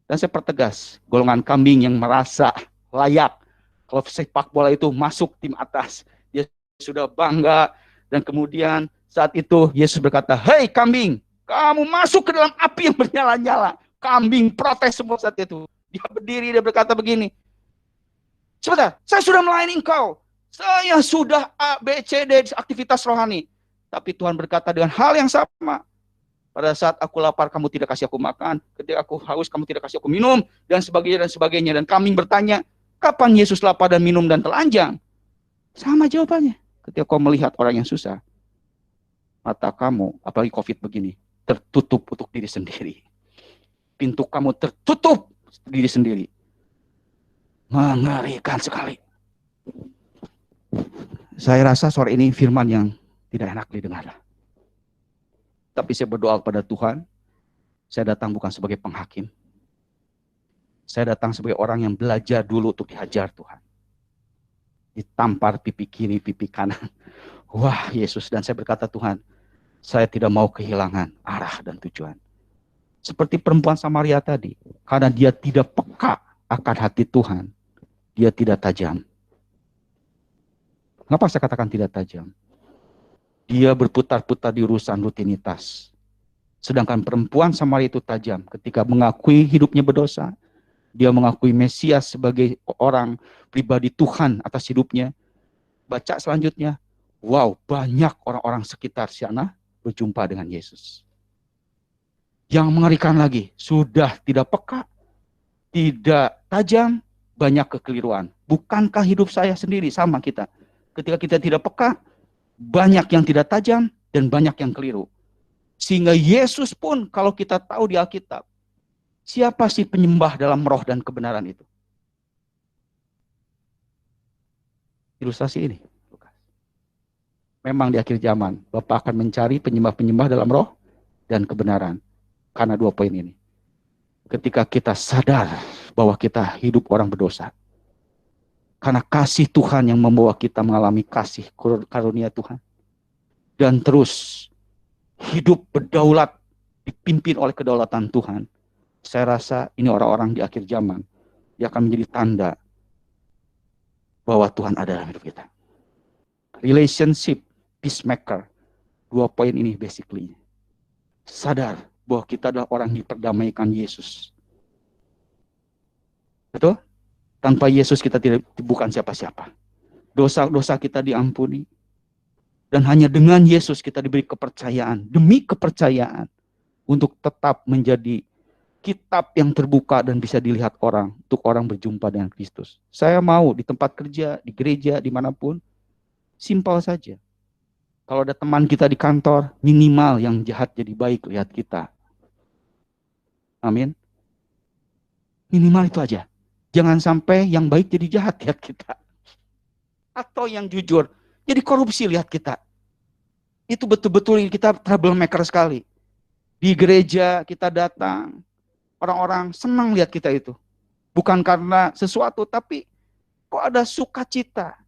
Dan saya pertegas, golongan kambing yang merasa layak. Kalau sepak bola itu masuk tim atas, dia sudah bangga. Dan kemudian saat itu Yesus berkata, "Hei kambing, kamu masuk ke dalam api yang bernyala-nyala." Kambing protes semua saat itu. Dia berdiri, dia berkata begini, "Sebentar, saya sudah melayani engkau. Saya sudah A, B, C, D aktivitas rohani. Tapi Tuhan berkata dengan hal yang sama. Pada saat aku lapar, kamu tidak kasih aku makan. Ketika aku haus, kamu tidak kasih aku minum. Dan sebagainya, dan sebagainya. Dan kambing bertanya, kapan Yesus lapar dan minum dan telanjang? Sama jawabannya. Ketika kau melihat orang yang susah, mata kamu, apalagi COVID begini, tertutup untuk diri sendiri. Pintu kamu tertutup diri sendiri. Mengerikan sekali. Saya rasa sore ini firman yang tidak enak didengar. Tapi saya berdoa kepada Tuhan, saya datang bukan sebagai penghakim. Saya datang sebagai orang yang belajar dulu untuk dihajar Tuhan. Ditampar pipi kiri, pipi kanan. Wah Yesus, dan saya berkata Tuhan, saya tidak mau kehilangan arah dan tujuan. Seperti perempuan Samaria tadi, karena dia tidak peka akan hati Tuhan, dia tidak tajam. Kenapa saya katakan tidak tajam? Dia berputar-putar di urusan rutinitas. Sedangkan perempuan Samaria itu tajam ketika mengakui hidupnya berdosa. Dia mengakui Mesias sebagai orang pribadi Tuhan atas hidupnya. Baca selanjutnya. Wow, banyak orang-orang sekitar sana berjumpa dengan Yesus. Yang mengerikan lagi, sudah tidak peka, tidak tajam, banyak kekeliruan. Bukankah hidup saya sendiri sama kita? Ketika kita tidak peka, banyak yang tidak tajam dan banyak yang keliru. Sehingga Yesus pun kalau kita tahu di Alkitab, siapa sih penyembah dalam roh dan kebenaran itu? Ilustrasi ini. Memang di akhir zaman, Bapak akan mencari penyembah-penyembah dalam roh dan kebenaran. Karena 2 poin ini. Ketika kita sadar bahwa kita hidup orang berdosa. Karena kasih Tuhan yang membawa kita mengalami kasih karunia Tuhan. Dan terus hidup berdaulat dipimpin oleh kedaulatan Tuhan. Saya rasa ini orang-orang di akhir zaman. Dia akan menjadi tanda bahwa Tuhan ada dalam hidup kita. Relationship, peacemaker. 2 poin ini basically. Sadar bahwa kita adalah orang yang diperdamaikan Yesus. Betul? Tanpa Yesus kita tidak bukan siapa-siapa. Dosa-dosa kita diampuni. Dan hanya dengan Yesus kita diberi kepercayaan. Demi kepercayaan. Untuk tetap menjadi kitab yang terbuka dan bisa dilihat orang. Untuk orang berjumpa dengan Kristus. Saya mau di tempat kerja, di gereja, dimanapun. Simpel saja. Kalau ada teman kita di kantor, minimal yang jahat jadi baik lihat kita. Amin. Minimal itu aja. Jangan sampai yang baik jadi jahat lihat kita. Atau yang jujur jadi korupsi lihat kita. Itu betul-betul kita troublemaker sekali. Di gereja kita datang, orang-orang senang lihat kita itu. Bukan karena sesuatu, tapi kok ada sukacita.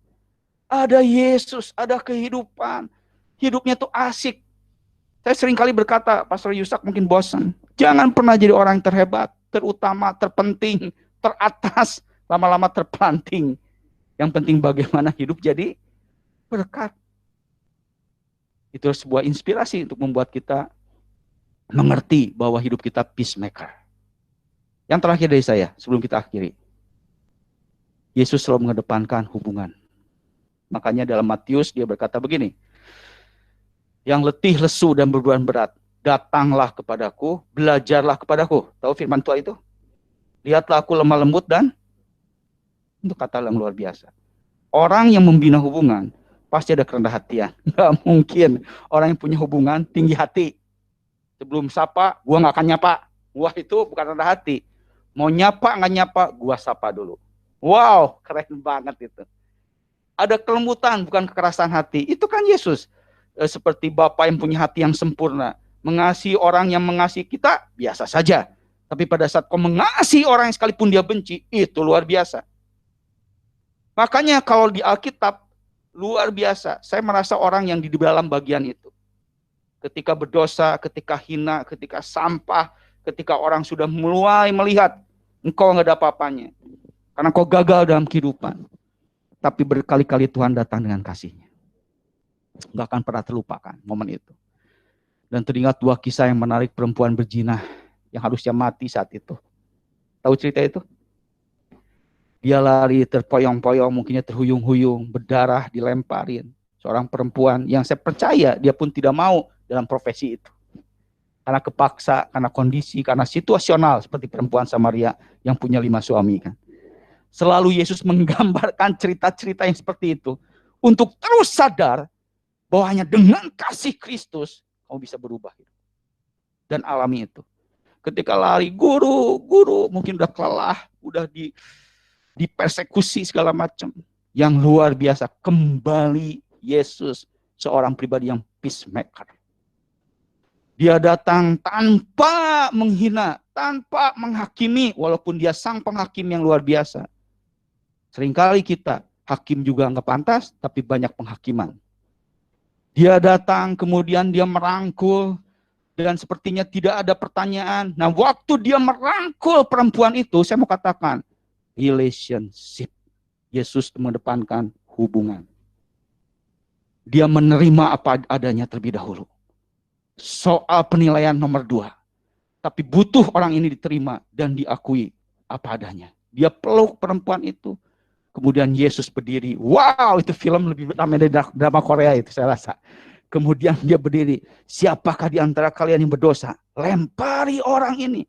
Ada Yesus, ada kehidupan. Hidupnya tuh asik. Saya sering kali berkata, Pastor Yusak mungkin bosan. Jangan pernah jadi orang yang terhebat, terutama, terpenting, teratas, lama-lama terpelanting. Yang penting bagaimana hidup jadi berkat. Itu sebuah inspirasi untuk membuat kita mengerti bahwa hidup kita peacemaker. Yang terakhir dari saya, sebelum kita akhiri. Yesus selalu mengedepankan hubungan. Makanya dalam Matius dia berkata begini. Yang letih, lesu, dan beban berat, datanglah kepadaku, belajarlah kepadaku. Tahu firman Tuhan itu? Lihatlah aku lemah lembut dan itu kata yang luar biasa. Orang yang membina hubungan pasti ada kerendah hatian. Nggak mungkin orang yang punya hubungan tinggi hati. Sebelum sapa, gua nggak akan nyapa. Wah itu bukan rendah hati. Mau nyapa nggak nyapa, gua sapa dulu. Wow, keren banget itu. Ada kelembutan, bukan kekerasan hati. Itu kan Yesus. Seperti Bapa yang punya hati yang sempurna. Mengasihi orang yang mengasihi kita, biasa saja. Tapi pada saat kau mengasihi orang yang sekalipun dia benci, itu luar biasa. Makanya kalau di Alkitab, luar biasa. Saya merasa orang yang di dalam bagian itu. Ketika berdosa, ketika hina, ketika sampah, ketika orang sudah mulai melihat, engkau nggak ada apa-apanya. Karena kau gagal dalam kehidupan. Tapi berkali-kali Tuhan datang dengan kasih-Nya. Nggak akan pernah terlupakan momen itu. Dan teringat 2 kisah yang menarik perempuan berzina yang harusnya mati saat itu. Tahu cerita itu? Dia lari terpoyong-poyong, mungkinnya terhuyung-huyung, berdarah, dilemparin. Seorang perempuan yang saya percaya dia pun tidak mau dalam profesi itu. Karena kepaksa, karena kondisi, karena situasional seperti perempuan Samaria yang punya 5 suami kan. Selalu Yesus menggambarkan cerita-cerita yang seperti itu untuk terus sadar bahwa hanya dengan kasih Kristus kamu bisa berubah dan alami itu. Ketika lari, guru mungkin udah kelelah, udah dipersekusi segala macam. Yang luar biasa, kembali Yesus seorang pribadi yang peacemaker. Dia datang tanpa menghina, tanpa menghakimi, walaupun dia sang penghakim yang luar biasa. Seringkali kita, hakim juga nggak pantas, tapi banyak penghakiman. Dia datang, kemudian dia merangkul, dan sepertinya tidak ada pertanyaan. Nah, waktu dia merangkul perempuan itu, saya mau katakan, relationship. Yesus mengedepankan hubungan. Dia menerima apa adanya terlebih dahulu. Soal penilaian nomor 2. Tapi butuh orang ini diterima dan diakui apa adanya. Dia peluk perempuan itu. Kemudian Yesus berdiri. Wow, itu film lebih ramai dari drama Korea itu saya rasa. Kemudian dia berdiri. Siapakah di antara kalian yang berdosa? Lempari orang ini.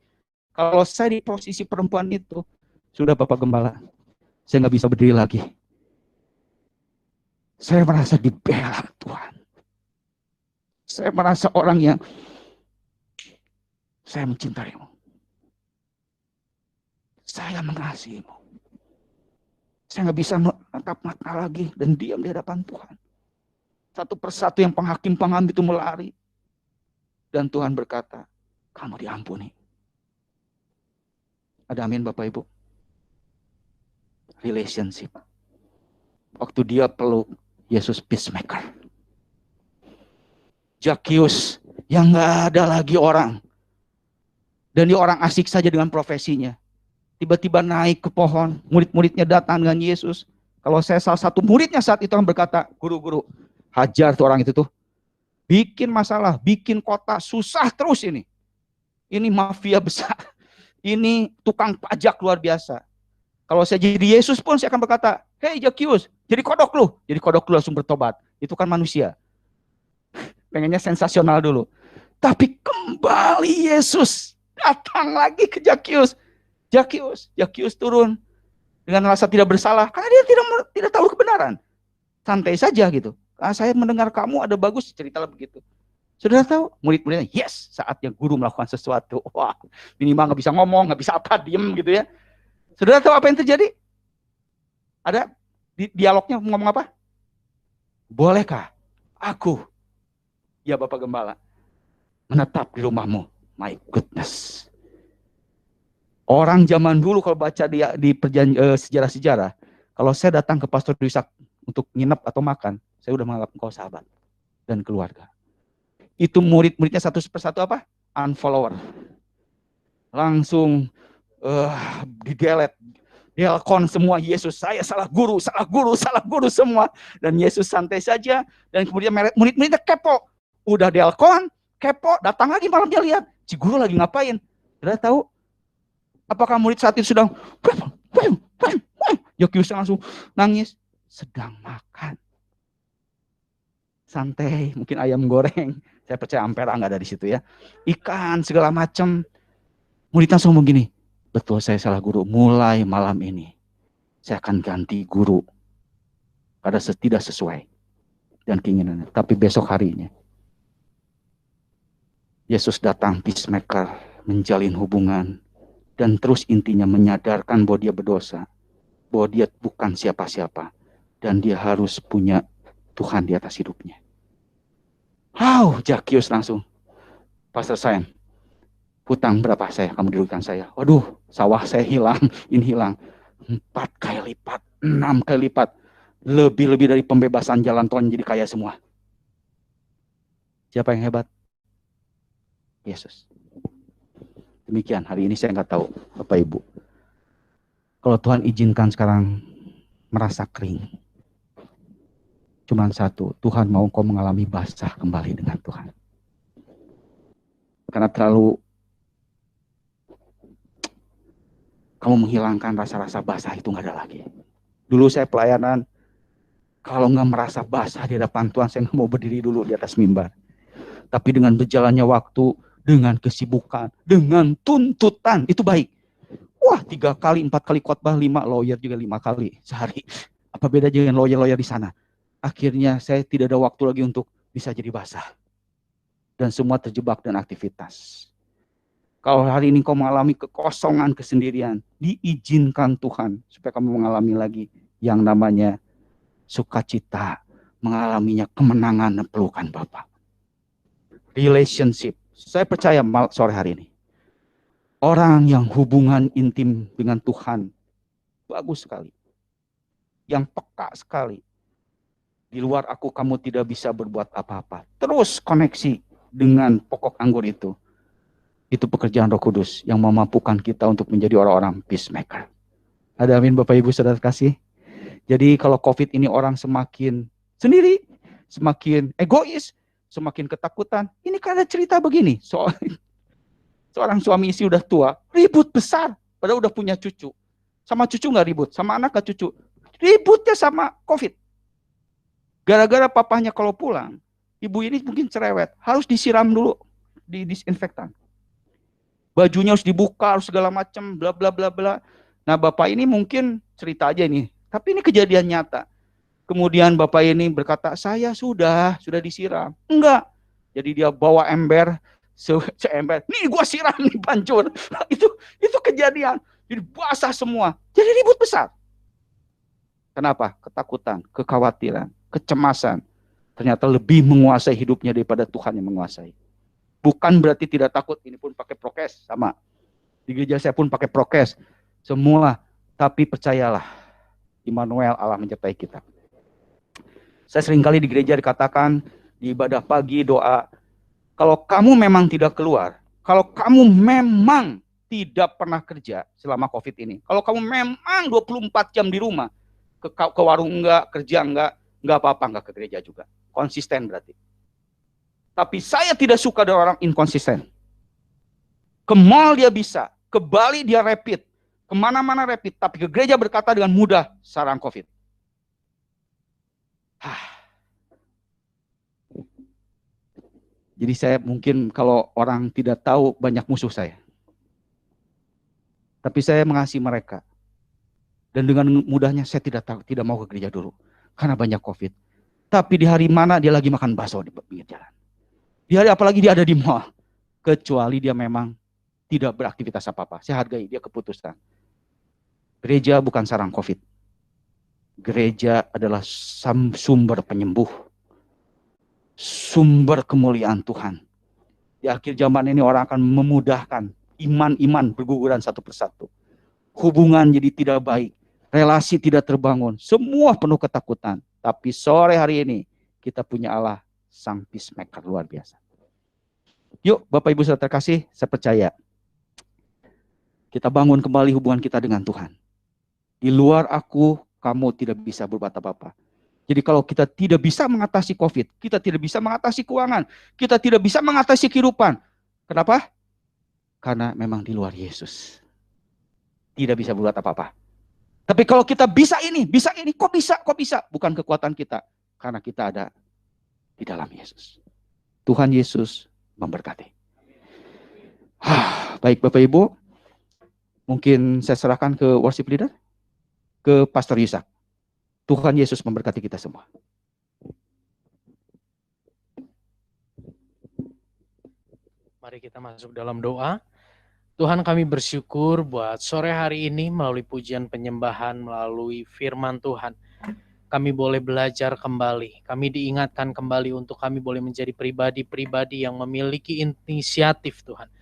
Kalau saya di posisi perempuan itu, sudah Bapak Gembala, saya nggak bisa berdiri lagi. Saya merasa dibela Tuhan. Saya merasa orang yang saya mencintaimu. Saya mengasihimu. Saya nggak bisa menatap mata lagi dan diam di hadapan Tuhan. Satu persatu yang penghakim-penghakim itu melari. Dan Tuhan berkata, kamu diampuni. Ada amin Bapak Ibu. Relationship. Waktu dia peluk Yesus peacemaker. Zakius yang nggak ada lagi orang. Dan dia orang asik saja dengan profesinya. Tiba-tiba naik ke pohon, murid-muridnya datang dengan Yesus. Kalau saya salah satu muridnya saat itu yang berkata, guru-guru, hajar tuh orang itu tuh. Bikin masalah, bikin kota, susah terus ini. Ini mafia besar. Ini tukang pajak luar biasa. Kalau saya jadi Yesus pun saya akan berkata, hei Zakius, jadi kodok lu. Jadi kodok lu langsung bertobat. Itu kan manusia. Pengennya sensasional dulu. Tapi kembali Yesus datang lagi ke Zakius. Zakius turun dengan rasa tidak bersalah karena dia tidak tahu kebenaran. Santai saja gitu. Saya mendengar kamu ada bagus, ceritalah begitu. Saudara tahu, murid-muridnya, yes, saatnya guru melakukan sesuatu. Wah, minimal nggak bisa ngomong, nggak bisa apa, diem gitu ya. Saudara tahu apa yang terjadi? Ada dialognya ngomong apa? Bolehkah aku, ya Bapak Gembala, menetap di rumahmu? My goodness. Orang zaman dulu kalau baca di sejarah-sejarah, kalau saya datang ke Pastor Yusak untuk nginep atau makan, saya udah menganggap engkau sahabat dan keluarga. Itu murid-muridnya satu persatu apa? Unfollower. Langsung di-delete. Delkon semua Yesus, saya salah guru semua. Dan Yesus santai saja. Dan kemudian murid-muridnya kepo. Udah delkon, kepo, datang lagi malamnya lihat. Si guru lagi ngapain? Sudah tahu? Apakah murid saat itu sedang Zakius langsung nangis? Sedang makan. Santai, mungkin ayam goreng. Saya percaya ampera nggak ada di situ ya. Ikan segala macam. Muridnya langsung begini. Betul, saya salah guru. Mulai malam ini saya akan ganti guru pada tidak sesuai dan keinginannya. Tapi besok harinya Yesus datang peacemaker, menjalin hubungan, dan terus intinya menyadarkan bahwa dia berdosa, bahwa dia bukan siapa-siapa, dan dia harus punya Tuhan di atas hidupnya. Zakius langsung, Pastor Sam, hutang berapa kamu dihutang saya? Waduh, sawah saya hilang, ini hilang. 4 kali lipat, 6 kali lipat. Lebih dari pembebasan jalan tol jadi kaya semua. Siapa yang hebat? Yesus. Demikian, hari ini saya nggak tahu, Bapak Ibu. Kalau Tuhan izinkan sekarang merasa kering. Cuman satu, Tuhan mau kau mengalami basah kembali dengan Tuhan. Karena terlalu kamu menghilangkan rasa-rasa basah itu nggak ada lagi. Dulu saya pelayanan, Kalau nggak merasa basah di hadapan Tuhan, saya nggak mau berdiri dulu di atas mimbar. Tapi dengan berjalannya waktu, dengan kesibukan, dengan tuntutan, itu baik. Wah, 3 kali, 4 kali khotbah, 5 lawyer juga 5 kali sehari. Apa beda dengan lawyer-lawyer di sana? Akhirnya saya tidak ada waktu lagi untuk bisa jadi basah. Dan semua terjebak dan aktivitas. Kalau hari ini kau mengalami kekosongan, kesendirian, diizinkan Tuhan supaya kamu mengalami lagi yang namanya sukacita, mengalaminya kemenangan dan pelukan Bapa. Relationship. Saya percaya sore hari ini, orang yang hubungan intim dengan Tuhan bagus sekali, yang peka sekali. Di luar aku kamu tidak bisa berbuat apa-apa. Terus koneksi dengan pokok anggur itu. Itu pekerjaan Roh Kudus yang memampukan kita untuk menjadi orang-orang peacemaker. Ada amin Bapak Ibu Saudara kasih. Jadi kalau COVID ini orang semakin sendiri, semakin egois, semakin ketakutan. Ini karena cerita begini. Seorang suami istri udah tua, ribut besar. Padahal udah punya cucu. Sama cucu nggak ribut, sama anak nggak cucu. Ributnya sama COVID. Gara-gara papahnya kalau pulang, ibu ini mungkin cerewet, harus disiram dulu di disinfektan. Bajunya harus dibuka, harus segala macam, bla bla bla bla. Nah, bapak ini mungkin cerita aja nih, tapi ini kejadian nyata. Kemudian bapak ini berkata, saya sudah disiram. Enggak. Jadi dia bawa ember, seember. Nih gua siram nih pancur. Itu kejadian. Jadi basah semua. Jadi ribut besar. Kenapa? Ketakutan, kekhawatiran, kecemasan. Ternyata lebih menguasai hidupnya daripada Tuhan yang menguasai. Bukan berarti tidak takut, ini pun pakai prokes, sama. Di gereja saya pun pakai prokes. Semua, tapi percayalah, Immanuel, Allah menyertai kita. Saya seringkali di gereja dikatakan, di ibadah pagi, doa, kalau kamu memang tidak keluar, kalau kamu memang tidak pernah kerja selama COVID ini, kalau kamu memang 24 jam di rumah, ke warung enggak, kerja enggak apa-apa, enggak ke gereja juga. Konsisten berarti. Tapi saya tidak suka dengan orang inkonsisten. Ke mall dia bisa, ke Bali dia rapid, kemana-mana rapid, tapi ke gereja berkata dengan mudah, sarang COVID. Jadi saya mungkin kalau orang tidak tahu, banyak musuh saya. Tapi saya mengasihi mereka. Dan dengan mudahnya saya tidak mau ke gereja dulu. Karena banyak COVID. Tapi di hari mana dia lagi makan bakso di pinggir jalan. Di hari apalagi dia ada di mall. Kecuali dia memang tidak beraktivitas apa-apa. Saya hargai dia keputusan. Gereja bukan sarang COVID. Gereja adalah sumber penyembuh. Sumber kemuliaan Tuhan. Di akhir zaman ini orang akan memudahkan iman-iman berguguran satu persatu. Hubungan jadi tidak baik. Relasi tidak terbangun. Semua penuh ketakutan. Tapi sore hari ini kita punya Allah sang peacemaker luar biasa. Yuk Bapak Ibu Saudara terkasih, saya percaya kita bangun kembali hubungan kita dengan Tuhan. Di luar aku, kamu tidak bisa berbuat apa-apa. Jadi kalau kita tidak bisa mengatasi COVID, kita tidak bisa mengatasi keuangan, kita tidak bisa mengatasi kehidupan. Kenapa? Karena memang di luar Yesus. Tidak bisa berbuat apa-apa. Tapi kalau kita bisa ini, kok bisa? Bukan kekuatan kita. Karena kita ada di dalam Yesus. Tuhan Yesus memberkati. Baik Bapak Ibu, mungkin saya serahkan ke worship leader, ke Pastor Yusak. Tuhan Yesus memberkati kita semua. Mari kita masuk dalam doa. Tuhan, kami bersyukur buat sore hari ini melalui pujian penyembahan, melalui firman Tuhan. Kami boleh belajar kembali, kami diingatkan kembali untuk kami boleh menjadi pribadi-pribadi yang memiliki inisiatif Tuhan.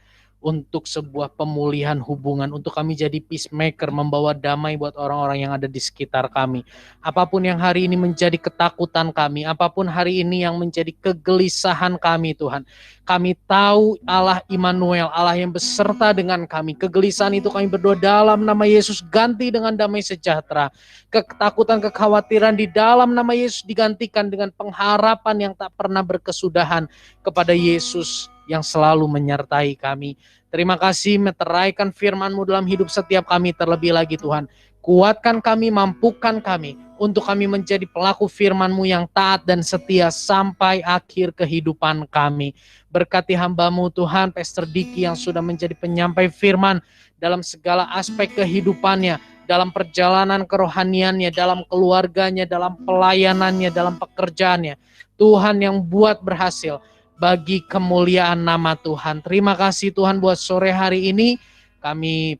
Untuk sebuah pemulihan hubungan, untuk kami jadi peacemaker, membawa damai buat orang-orang yang ada di sekitar kami. Apapun yang hari ini menjadi ketakutan kami, apapun hari ini yang menjadi kegelisahan kami Tuhan. Kami tahu Allah Immanuel, Allah yang beserta dengan kami. Kegelisahan itu kami berdoa dalam nama Yesus, ganti dengan damai sejahtera. Ketakutan, kekhawatiran di dalam nama Yesus digantikan dengan pengharapan yang tak pernah berkesudahan kepada Yesus yang selalu menyertai kami. Terima kasih meteraikan firman-Mu dalam hidup setiap kami, terlebih lagi Tuhan. Kuatkan kami, mampukan kami untuk kami menjadi pelaku firman-Mu yang taat dan setia sampai akhir kehidupan kami. Berkati hamba-Mu Tuhan, Pastor Diki yang sudah menjadi penyampai firman dalam segala aspek kehidupannya, dalam perjalanan kerohaniannya, dalam keluarganya, dalam pelayanannya, dalam pekerjaannya. Tuhan yang buat berhasil bagi kemuliaan nama Tuhan. Terima kasih Tuhan buat sore hari ini. Kami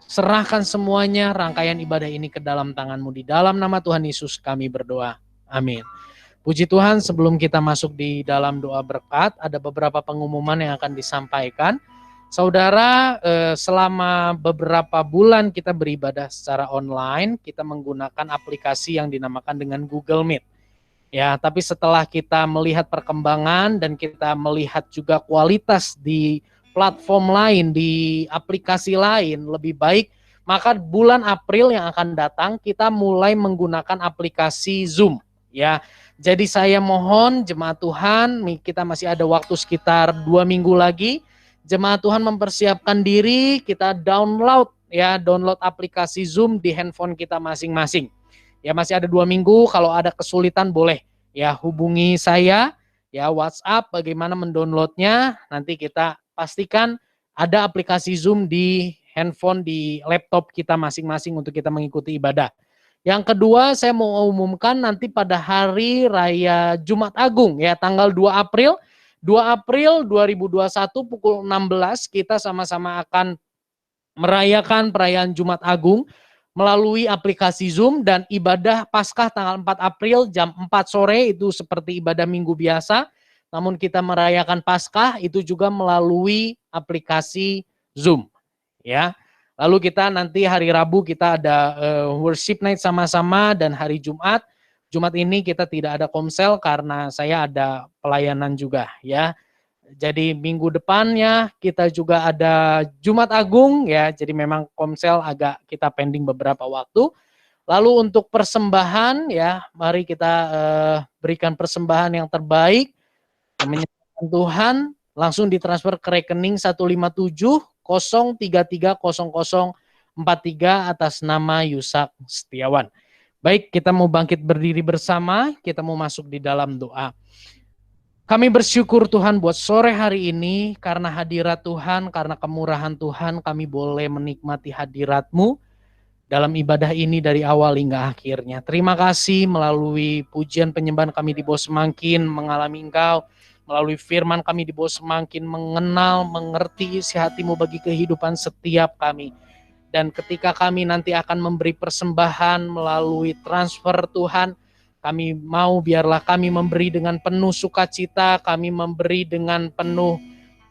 serahkan semuanya rangkaian ibadah ini ke dalam tangan-Mu. Di dalam nama Tuhan Yesus kami berdoa. Amin. Puji Tuhan, sebelum kita masuk di dalam doa berkat, ada beberapa pengumuman yang akan disampaikan. Saudara, selama beberapa bulan kita beribadah secara online, kita menggunakan aplikasi yang dinamakan dengan Google Meet. Ya, tapi setelah kita melihat perkembangan dan kita melihat juga kualitas di platform lain, di aplikasi lain lebih baik, maka bulan April yang akan datang kita mulai menggunakan aplikasi Zoom. Ya, jadi saya mohon jemaat Tuhan, kita masih ada waktu sekitar 2 minggu lagi. Jemaat Tuhan mempersiapkan diri, kita download aplikasi Zoom di handphone kita masing-masing. Ya, masih ada 2 minggu, kalau ada kesulitan boleh ya hubungi saya, ya WhatsApp bagaimana mendownloadnya, nanti kita pastikan ada aplikasi Zoom di handphone, di laptop kita masing-masing untuk kita mengikuti ibadah. Yang kedua, saya mau umumkan nanti pada hari Raya Jumat Agung, ya tanggal 2 April 2021 pukul 16 kita sama-sama akan merayakan perayaan Jumat Agung melalui aplikasi Zoom, dan ibadah Paskah tanggal 4 April jam 4 sore itu seperti ibadah minggu biasa, namun kita merayakan Paskah itu juga melalui aplikasi Zoom. Ya. Lalu kita nanti hari Rabu kita ada worship night sama-sama, dan hari Jumat ini kita tidak ada komsel karena saya ada pelayanan juga ya. Jadi minggu depannya kita juga ada Jumat Agung ya, jadi memang komsel agak kita pending beberapa waktu. Lalu untuk persembahan ya, mari kita berikan persembahan yang terbaik, menyerahkan Tuhan, langsung ditransfer ke rekening 157-033-0043 atas nama Yusak Setiawan. Baik, kita mau bangkit berdiri bersama, kita mau masuk di dalam doa. Kami bersyukur Tuhan buat sore hari ini, karena hadirat Tuhan, karena kemurahan Tuhan, kami boleh menikmati hadirat-Mu dalam ibadah ini dari awal hingga akhirnya. Terima kasih melalui pujian penyembahan kami di bawah Semangkin mengalami Engkau, melalui firman kami di bawah Semangkin mengenal, mengerti isi hati-Mu bagi kehidupan setiap kami. Dan ketika kami nanti akan memberi persembahan melalui transfer Tuhan, kami mau biarlah kami memberi dengan penuh sukacita, kami memberi dengan penuh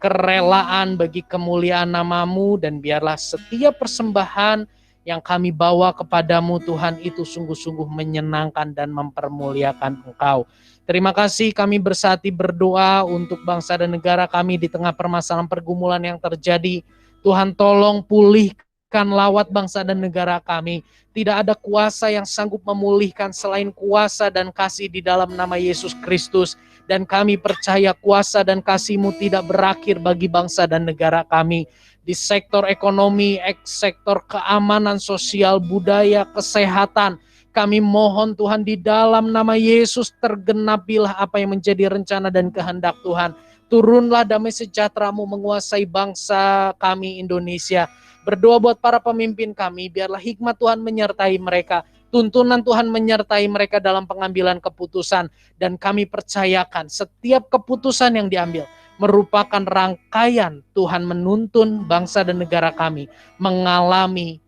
kerelaan bagi kemuliaan nama-Mu, dan biarlah setiap persembahan yang kami bawa kepadamu Tuhan itu sungguh-sungguh menyenangkan dan mempermuliakan Engkau. Terima kasih, kami bersati berdoa untuk bangsa dan negara kami di tengah permasalahan pergumulan yang terjadi. Tuhan tolong pulihkan lawat bangsa dan negara kami. Tidak ada kuasa yang sanggup memulihkan selain kuasa dan kasih di dalam nama Yesus Kristus. Dan kami percaya kuasa dan kasih-Mu tidak berakhir bagi bangsa dan negara kami. Di sektor ekonomi, sektor keamanan sosial, budaya, kesehatan. Kami mohon Tuhan di dalam nama Yesus tergenapilah apa yang menjadi rencana dan kehendak Tuhan. Turunlah damai sejahtera-Mu menguasai bangsa kami Indonesia. Berdoa buat para pemimpin kami, biarlah hikmat Tuhan menyertai mereka, tuntunan Tuhan menyertai mereka dalam pengambilan keputusan, dan kami percayakan setiap keputusan yang diambil merupakan rangkaian Tuhan menuntun bangsa dan negara kami mengalami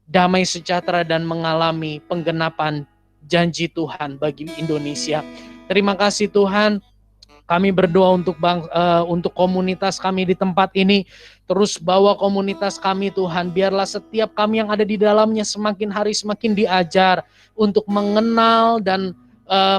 damai sejahtera dan mengalami penggenapan janji Tuhan bagi Indonesia. Terima kasih Tuhan. Kami berdoa untuk komunitas kami di tempat ini. Terus bawa komunitas kami Tuhan. Biarlah setiap kami yang ada di dalamnya semakin hari semakin diajar untuk mengenal dan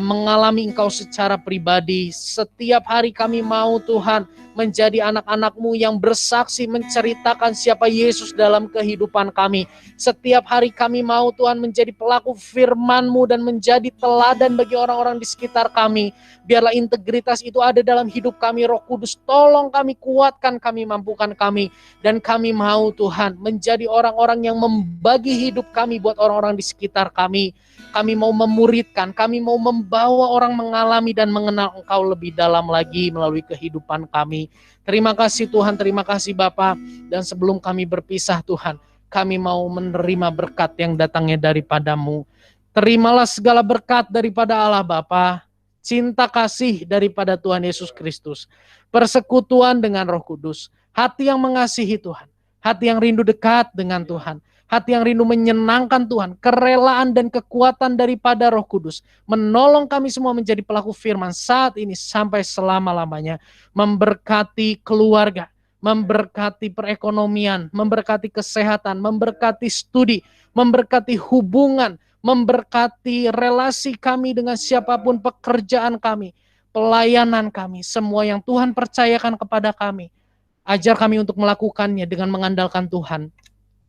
mengalami Engkau secara pribadi. Setiap hari kami mau Tuhan menjadi anak-anak-Mu yang bersaksi menceritakan siapa Yesus dalam kehidupan kami. Setiap hari kami mau Tuhan menjadi pelaku firman-Mu dan menjadi teladan bagi orang-orang di sekitar kami. Biarlah integritas itu ada dalam hidup kami. Roh Kudus, tolong kami, kuatkan kami, mampukan kami. Dan kami mau Tuhan menjadi orang-orang yang membagi hidup kami buat orang-orang di sekitar kami. Kami mau memuridkan, kami mau membawa orang mengalami dan mengenal Engkau lebih dalam lagi melalui kehidupan kami. Terima kasih Tuhan, terima kasih Bapa. Dan sebelum kami berpisah Tuhan, kami mau menerima berkat yang datangnya daripada-Mu. Terimalah segala berkat daripada Allah Bapa, cinta kasih daripada Tuhan Yesus Kristus, persekutuan dengan Roh Kudus, hati yang mengasihi Tuhan, hati yang rindu dekat dengan Tuhan, hati yang rindu menyenangkan Tuhan, kerelaan dan kekuatan daripada Roh Kudus, menolong kami semua menjadi pelaku firman saat ini sampai selama-lamanya, memberkati keluarga, memberkati perekonomian, memberkati kesehatan, memberkati studi, memberkati hubungan, memberkati relasi kami dengan siapapun, pekerjaan kami, pelayanan kami, semua yang Tuhan percayakan kepada kami. Ajar kami untuk melakukannya dengan mengandalkan Tuhan,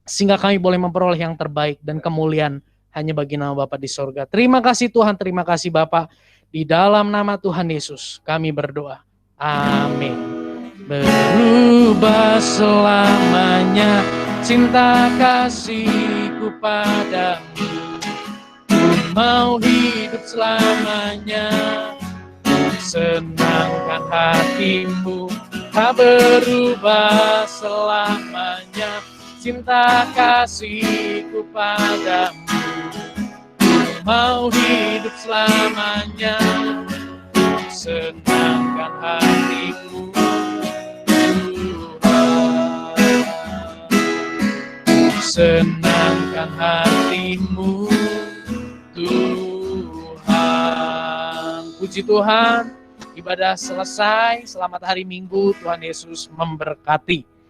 sehingga kami boleh memperoleh yang terbaik dan kemuliaan hanya bagi nama Bapa di sorga. Terima kasih Tuhan, terima kasih Bapa. Di dalam nama Tuhan Yesus kami berdoa. Amin. Berubah selamanya cinta kasihku padamu. Mau hidup selamanya, senangkan hatimu. Tak berubah selamanya cinta kasihku padamu. Mau hidup selamanya, senangkan hatimu Tuhan. Senangkan hatimu Tuhan. Puji Tuhan, ibadah selesai. Selamat hari Minggu, Tuhan Yesus memberkati.